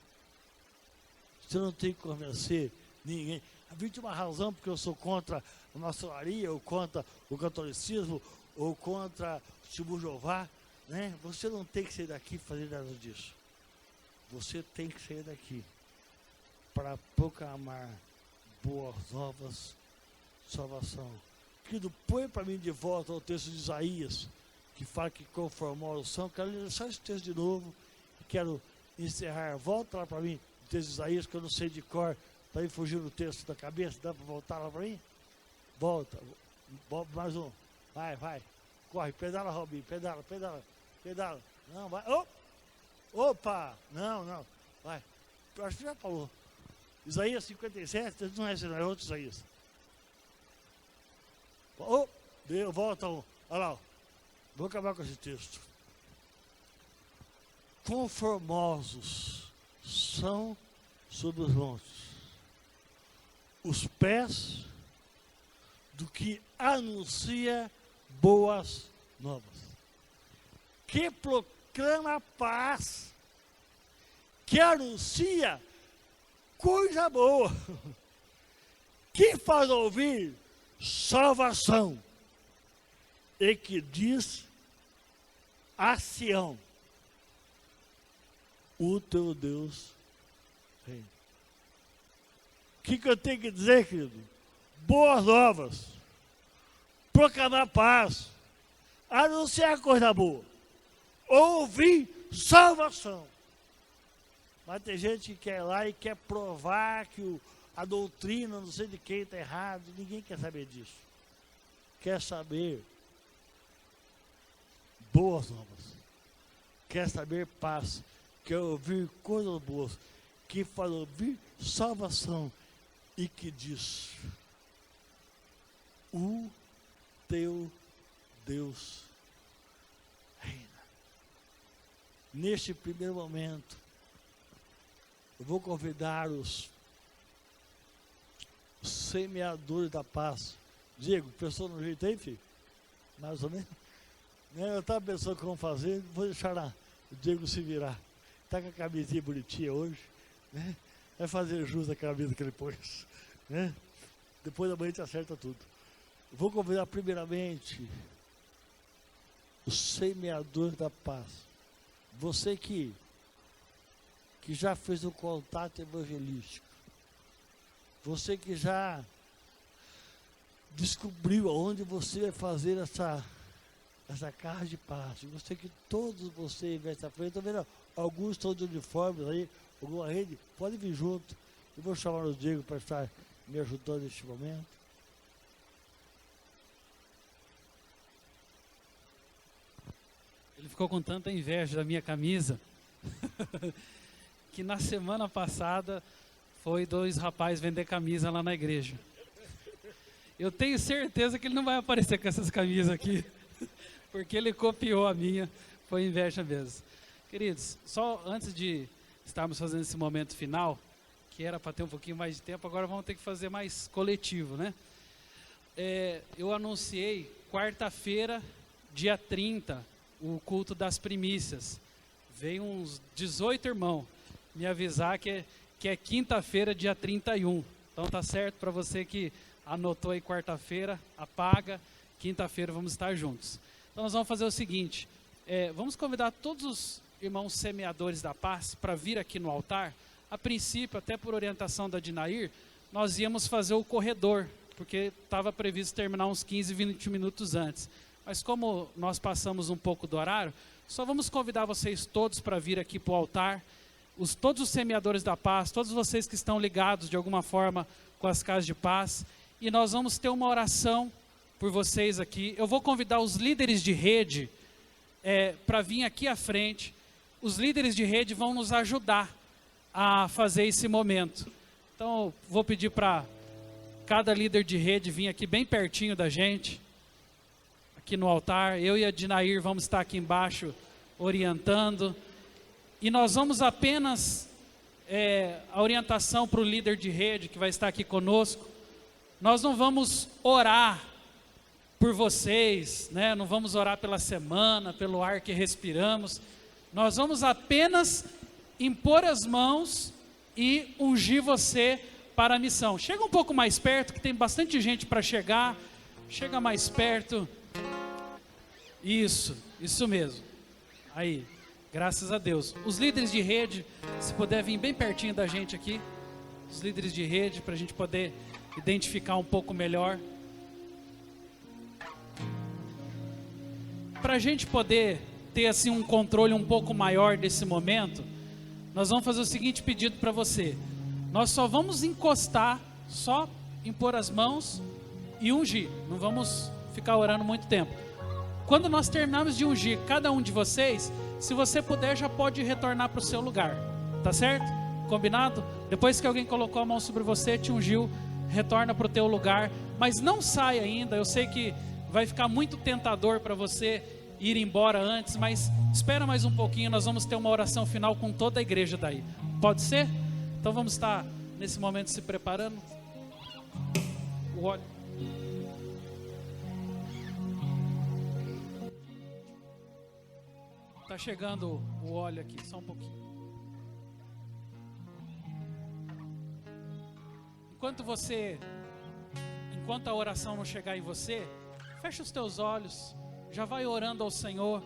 Você não tem que convencer ninguém. A 21 razões porque eu sou contra a maçonaria, ou contra o catolicismo, ou contra o Testemunho de Jeová, né? Você não tem que sair daqui e fazer nada disso. Você tem que sair daqui para proclamar boas novas, salvação. Querido, põe para mim de volta o texto de Isaías, que fala que conformou são. Quero ler só esse texto de novo e quero encerrar. Volta lá para mim o texto de Isaías, que eu não sei de cor, está aí fugindo o texto da cabeça. Dá para voltar lá para mim? Volta, mais um. Vai, corre, pedala, Robinho, pedala. Não, vai, opa, não, vai. Eu acho que já falou. Isaías 57, não é esse, não é outro Isaías. Deu, volta um. Olha lá, vou acabar com esse texto. Conformosos são sobre os montes os pés do que anuncia boas novas, que proclama paz, que anuncia coisa boa, que faz ouvir salvação, e que diz a Sião: o teu Deus reina. O que eu tenho que dizer, querido? Boas novas, proclamar paz, anunciar coisa boa, ouvir salvação. Mas tem gente que quer ir lá e quer provar que a doutrina, não sei de quem, está errado. Ninguém quer saber disso. Quer saber boas novas. Quer saber paz. Quer ouvir coisas boas. Que fala ouvir salvação. E que diz: o teu Deus reina. Neste primeiro momento, eu vou convidar os semeadores da paz. Diego, pensou no jeito aí, filho? Mais ou menos? Eu estava pensando o que vamos fazer, vou deixar lá o Diego se virar. Está com a camisinha bonitinha hoje, né? Vai fazer jus à camisa que ele pôs, né? Depois da manhã a gente acerta tudo. Eu vou convidar primeiramente o semeador da paz. Você que já fez um contato evangelístico, você que já descobriu aonde você vai fazer essa casa de paz, você que todos vocês vai estar frente, estou vendo alguns estão de uniformes aí, alguma rede, pode vir junto. Eu vou chamar o Diego para estar me ajudando neste momento. Ele ficou com tanta inveja da minha camisa que na semana passada foi 2 rapazes vender camisa lá na igreja. Eu tenho certeza que ele não vai aparecer com essas camisas aqui, porque ele copiou a minha, foi inveja mesmo. Queridos, só antes de estarmos fazendo esse momento final, que era para ter um pouquinho mais de tempo, agora vamos ter que fazer mais coletivo, né? Eu anunciei quarta-feira, dia 30, o culto das primícias. Veio uns 18 irmãos me avisar que é quinta-feira, dia 31. Então tá certo para você que anotou aí quarta-feira, apaga, quinta-feira vamos estar juntos. Então nós vamos fazer o seguinte, vamos convidar todos os irmãos semeadores da paz para vir aqui no altar. A princípio, até por orientação da Dinair, nós íamos fazer o corredor, porque estava previsto terminar uns 15, 20 minutos antes. Mas como nós passamos um pouco do horário, só vamos convidar vocês todos para vir aqui para o altar, todos os semeadores da paz, todos vocês que estão ligados de alguma forma com as casas de paz, e nós vamos ter uma oração por vocês aqui. Eu vou convidar os líderes de rede para vir aqui à frente. Os líderes de rede vão nos ajudar a fazer esse momento. Então, vou pedir para cada líder de rede vir aqui bem pertinho da gente, aqui no altar. Eu e a Dinair vamos estar aqui embaixo orientando. E nós vamos apenas, a orientação para o líder de rede que vai estar aqui conosco, nós não vamos orar por vocês, né? Não vamos orar pela semana, pelo ar que respiramos. Nós vamos apenas impor as mãos e ungir você para a missão. Chega um pouco mais perto, que tem bastante gente para chegar. Chega mais perto. Isso mesmo. Aí, graças a Deus. Os líderes de rede, se puder vir bem pertinho da gente aqui. Os líderes de rede, para a gente poder identificar um pouco melhor. Para a gente poder ter assim um controle um pouco maior desse momento, nós vamos fazer o seguinte pedido para você. Nós só vamos encostar, só impor as mãos e ungir. Não vamos ficar orando muito tempo. Quando nós terminarmos de ungir cada um de vocês, se você puder, já pode retornar para o seu lugar. Tá certo? Combinado? Depois que alguém colocou a mão sobre você, te ungiu, retorna para o teu lugar. Mas não sai ainda. Eu sei que vai ficar muito tentador para você ir embora antes, mas espera mais um pouquinho, nós vamos ter uma oração final com toda a igreja daí. Pode ser? Então vamos estar nesse momento se preparando. O óleo. Está chegando o óleo aqui, só um pouquinho. Enquanto a oração não chegar em você, fecha os teus olhos. Já vai orando ao Senhor,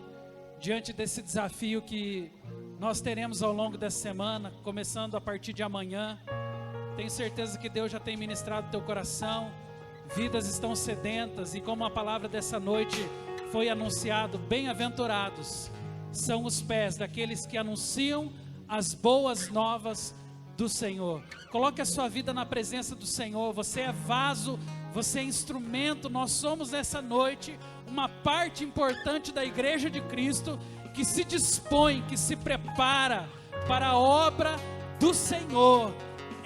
diante desse desafio que nós teremos ao longo dessa semana, começando a partir de amanhã. Tenho certeza que Deus já tem ministrado teu coração, vidas estão sedentas, e como a palavra dessa noite foi anunciado, bem-aventurados são os pés daqueles que anunciam as boas novas do Senhor. Coloque a sua vida na presença do Senhor. Você é vaso, você é instrumento. Nós somos nessa noite uma parte importante da igreja de Cristo que se dispõe, que se prepara para a obra do Senhor.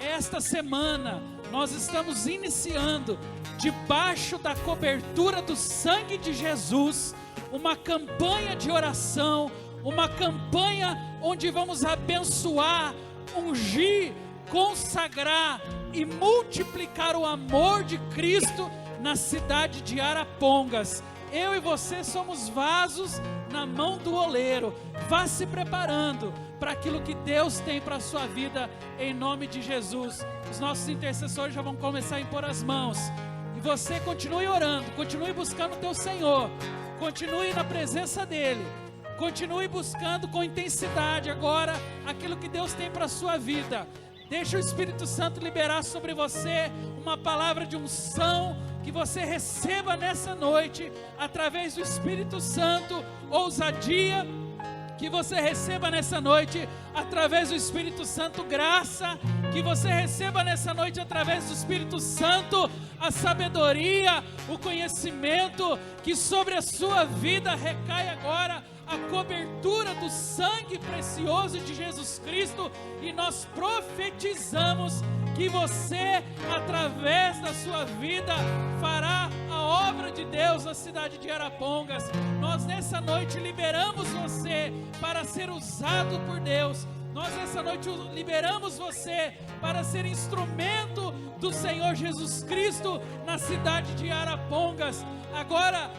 Esta semana nós estamos iniciando, debaixo da cobertura do sangue de Jesus, uma campanha de oração, uma campanha onde vamos abençoar, ungir, consagrar e multiplicar o amor de Cristo na cidade de Arapongas. Eu e você somos vasos na mão do oleiro. Vá se preparando para aquilo que Deus tem para a sua vida, em nome de Jesus. Os nossos intercessores já vão começar a impor as mãos. E você continue orando, continue buscando o teu Senhor, continue na presença dEle, continue buscando com intensidade agora aquilo que Deus tem para a sua vida. Deixa o Espírito Santo liberar sobre você uma palavra de unção, que você receba nessa noite, através do Espírito Santo, ousadia, que você receba nessa noite, através do Espírito Santo, graça, que você receba nessa noite, através do Espírito Santo, a sabedoria, o conhecimento, que sobre a sua vida recai agora a cobertura do sangue precioso de Jesus Cristo, e nós profetizamos que você, através da sua vida, fará a obra de Deus na cidade de Arapongas. Nós nessa noite liberamos você para ser usado por Deus. Nós nessa noite liberamos você para ser instrumento do Senhor Jesus Cristo na cidade de Arapongas. Agora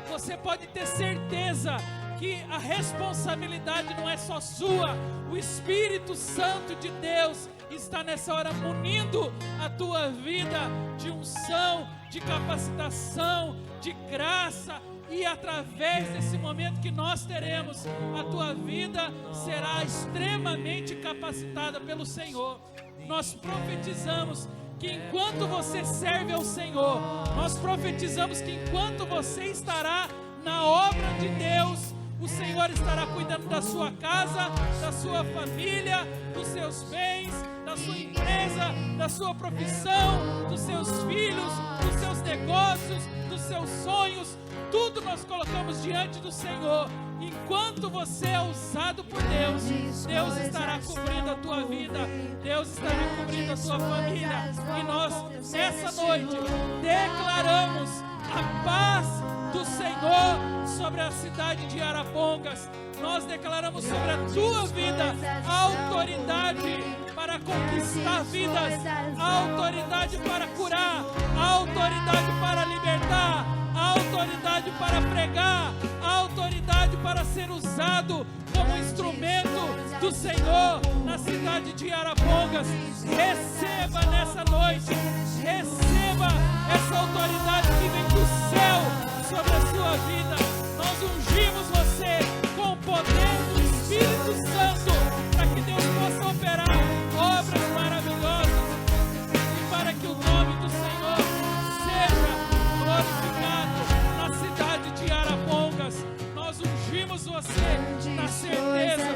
você pode ter certeza que a responsabilidade não é só sua. O Espírito Santo de Deus está nessa hora munindo a tua vida de unção, de capacitação, de graça. E através desse momento que nós teremos, a tua vida será extremamente capacitada pelo Senhor. Nós profetizamos que enquanto você serve ao Senhor, nós profetizamos que enquanto você estará na obra de Deus, o Senhor estará cuidando da sua casa, da sua família, dos seus bens, da sua empresa, da sua profissão, dos seus filhos, dos seus negócios, dos seus sonhos. Tudo nós colocamos diante do Senhor. Enquanto você é usado por Deus, Deus estará cobrindo a tua vida, Deus estará cobrindo a tua família. E nós, nessa noite, declaramos a paz do Senhor sobre a cidade de Arapongas. Nós declaramos sobre a tua vida a autoridade para conquistar vidas, a autoridade para curar, a autoridade para libertar, a autoridade para pregar, a autoridade para ser usado como instrumento do Senhor na cidade de Arapongas. Receba nessa noite, receba essa autoridade que vem do céu sobre a sua vida. Nós ungimos você com o poder do Espírito Santo para que Deus possa operar obras maravilhosas e para que o nome do Senhor seja glorificado na cidade de Arapongas. Nós ungimos você na certeza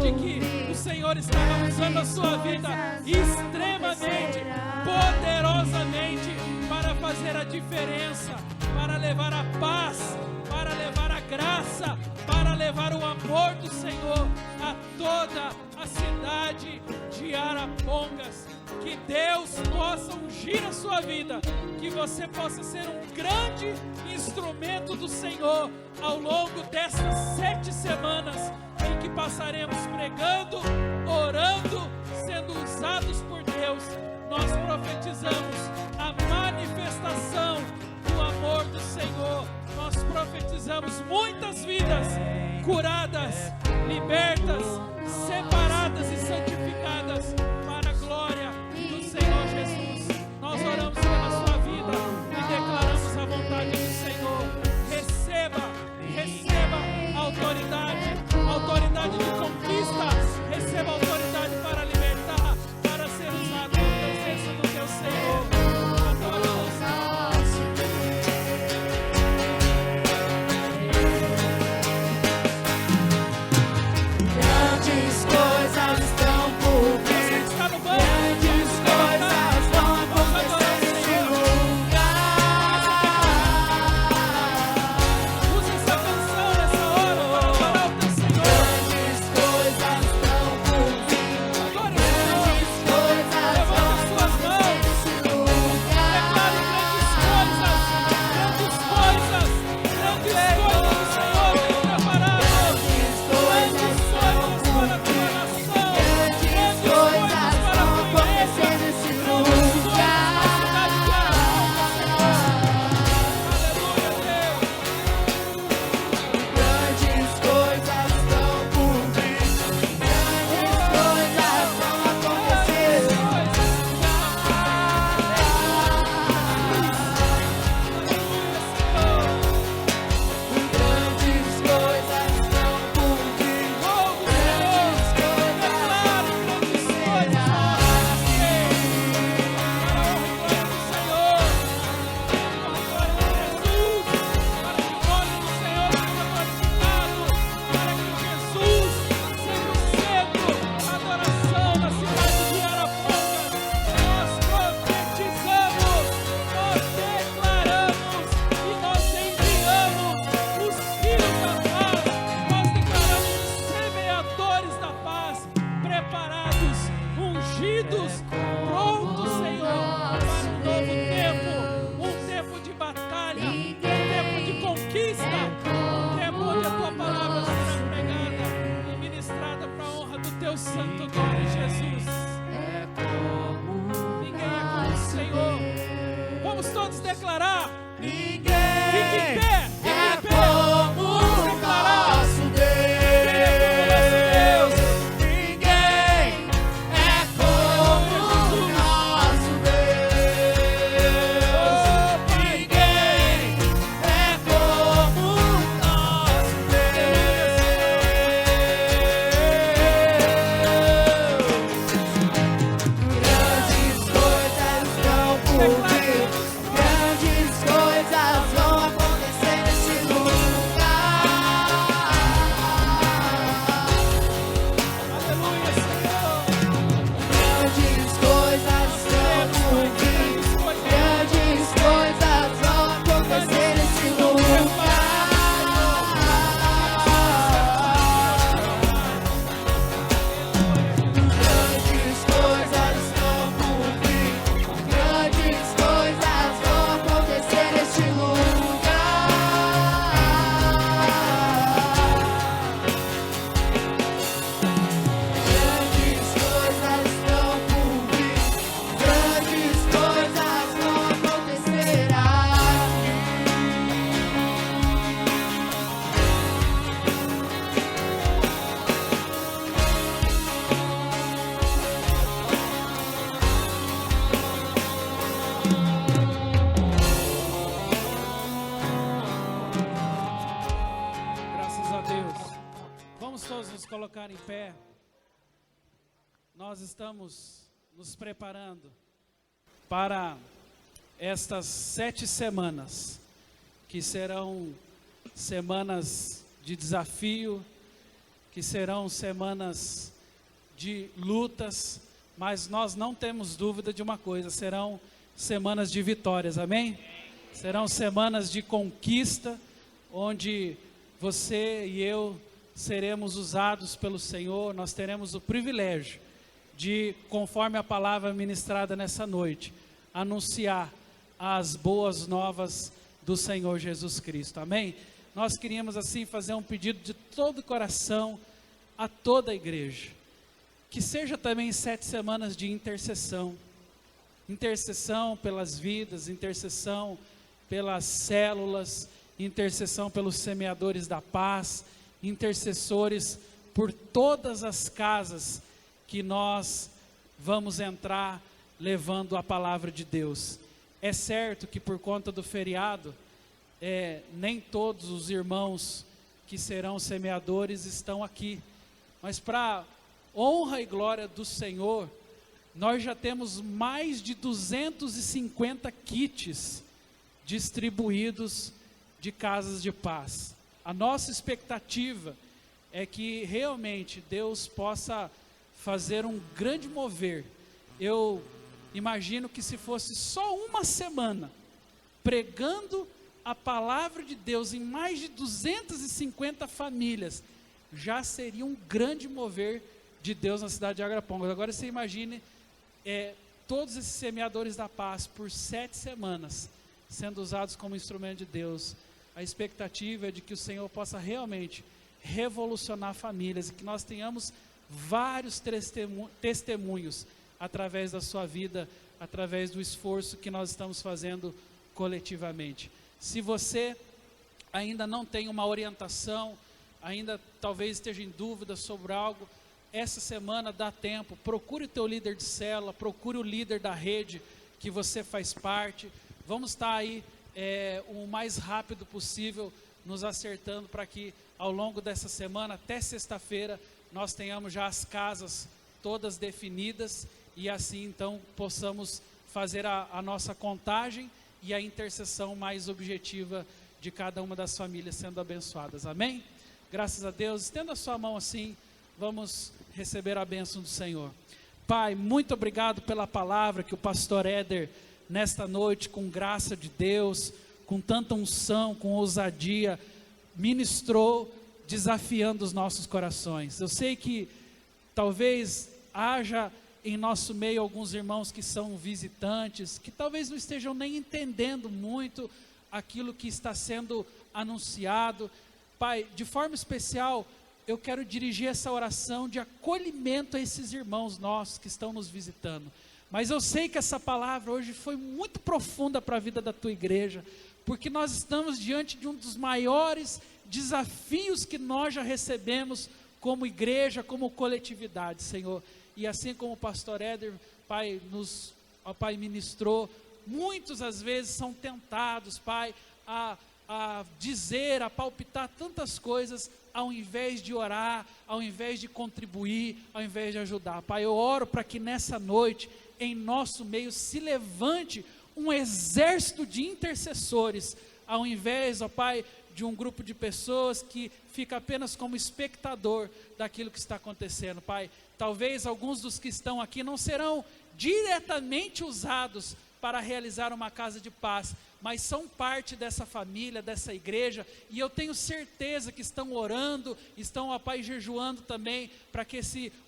de que o Senhor estava usando a sua vida extremamente, poderosamente para fazer a diferença, para levar a paz, para levar a graça, para levar o amor do Senhor a toda a cidade de Arapongas. Que Deus possa ungir a sua vida, que você possa ser um grande instrumento do Senhor ao longo dessas 7 semanas em que passaremos pregando, orando, sendo usados por Deus. Nós profetizamos a manifestação do amor do Senhor. Nós profetizamos muitas vidas curadas, libertas, separadas e santificadas para a glória do Senhor Jesus. Nós oramos pela sua vida e declaramos a vontade do Senhor. Receba a autoridade de conquista, receba a autoridade para libertar, para ser usado na presença do teu Senhor. Adora o Senhor. Grandes coisas estão por vir. Você está no banco? Grandes coisas vão acontecer nesse lugar. Use essa canção nessa hora para adorar o teu Senhor. Grandes coisas estão por vir. Adore o Senhor. Grandes coisas Levante vão as suas acontecer mãos. nesse lugar. Declare grandes coisas do Senhor tem preparado. Grandes coisas para a tua nação. Grandes coisas para a tua igreja. Nesse Grandes coisas lugar. para a cidade de Arapongas, Senhor. Aleluia, Deus. Grandes coisas estão por vir. Grandes coisas vão acontecer. Grandes coisas estão por vir. Grandes coisas. Preparados, ungidos, prontos, Senhor, para um tempo de batalha, um tempo de conquista, um tempo onde a tua palavra será pregada e ministrada para a honra do teu santo nome, Jesus. Ninguém é como o Senhor. Vamos todos declarar. Fique em pé, fique em pé. Vamos declarar. Vamos todos nos colocar em pé. Nós estamos nos preparando para estas 7 semanas, que serão semanas de desafio, que serão semanas de lutas, mas nós não temos dúvida de uma coisa: serão semanas de vitórias, amém? Serão semanas de conquista, onde você e eu seremos usados pelo Senhor. Nós teremos o privilégio de, conforme a palavra ministrada nessa noite, anunciar as boas novas do Senhor Jesus Cristo, amém? Nós queríamos assim fazer um pedido de todo o coração a toda a igreja, que seja também 7 semanas de intercessão, intercessão pelas vidas, intercessão pelas células, intercessão pelos semeadores da paz, intercessores por todas as casas que nós vamos entrar levando a palavra de Deus. É certo que por conta do feriado, nem todos os irmãos que serão semeadores estão aqui, mas para honra e glória do Senhor, nós já temos mais de 250 kits distribuídos de casas de paz. A nossa expectativa é que realmente Deus possa fazer um grande mover. Eu imagino que se fosse só uma semana pregando a palavra de Deus em mais de 250 famílias, já seria um grande mover de Deus na cidade de Agrapongas. Agora você imagine todos esses semeadores da paz por 7 semanas sendo usados como instrumento de Deus. A expectativa é de que o Senhor possa realmente revolucionar famílias e que nós tenhamos vários testemunhos através da sua vida, através do esforço que nós estamos fazendo coletivamente. Se você ainda não tem uma orientação, ainda talvez esteja em dúvida sobre algo, essa semana dá tempo. Procure o teu líder de célula, procure o líder da rede que você faz parte. Vamos estar aí o mais rápido possível nos acertando para que ao longo dessa semana, até sexta-feira, nós tenhamos já as casas todas definidas e assim então possamos fazer a nossa contagem e a intercessão mais objetiva de cada uma das famílias sendo abençoadas, amém? Graças a Deus. Estenda a sua mão assim, vamos receber a bênção do Senhor. Pai, muito obrigado pela palavra que o pastor Éder, nesta noite, com graça de Deus, com tanta unção, com ousadia, ministrou, desafiando os nossos corações. Eu sei que talvez haja em nosso meio alguns irmãos que são visitantes, que talvez não estejam nem entendendo muito aquilo que está sendo anunciado. Pai, de forma especial, eu quero dirigir essa oração de acolhimento a esses irmãos nossos que estão nos visitando. Mas eu sei que essa palavra hoje foi muito profunda para a vida da tua igreja, porque nós estamos diante de um dos maiores desafios que nós já recebemos como igreja, como coletividade, Senhor. E assim como o pastor Éder, Pai, Pai, ministrou, muitos às vezes são tentados, Pai, a dizer, a palpitar tantas coisas, ao invés de orar, ao invés de contribuir, ao invés de ajudar. Pai, eu oro para que nessa noite, em nosso meio, se levante um exército de intercessores, ao invés, ó Pai, de um grupo de pessoas que fica apenas como espectador daquilo que está acontecendo. Pai, talvez alguns dos que estão aqui não serão diretamente usados para realizar uma casa de paz, mas são parte dessa família, dessa igreja, e eu tenho certeza que estão orando, estão, ó Pai, jejuando também, para que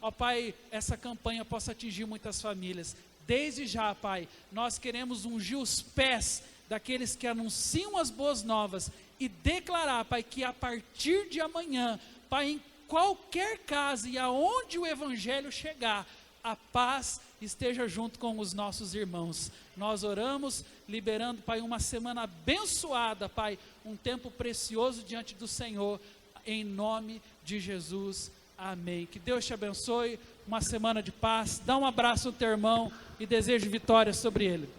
ó Pai, essa campanha possa atingir muitas famílias. Desde já, Pai, nós queremos ungir os pés daqueles que anunciam as boas novas e declarar, Pai, que a partir de amanhã, Pai, em qualquer casa e aonde o evangelho chegar, a paz esteja junto com os nossos irmãos. Nós oramos, liberando, Pai, uma semana abençoada, Pai, um tempo precioso diante do Senhor, em nome de Jesus, amém. Que Deus te abençoe, uma semana de paz. Dá um abraço ao teu irmão e desejo vitória sobre ele.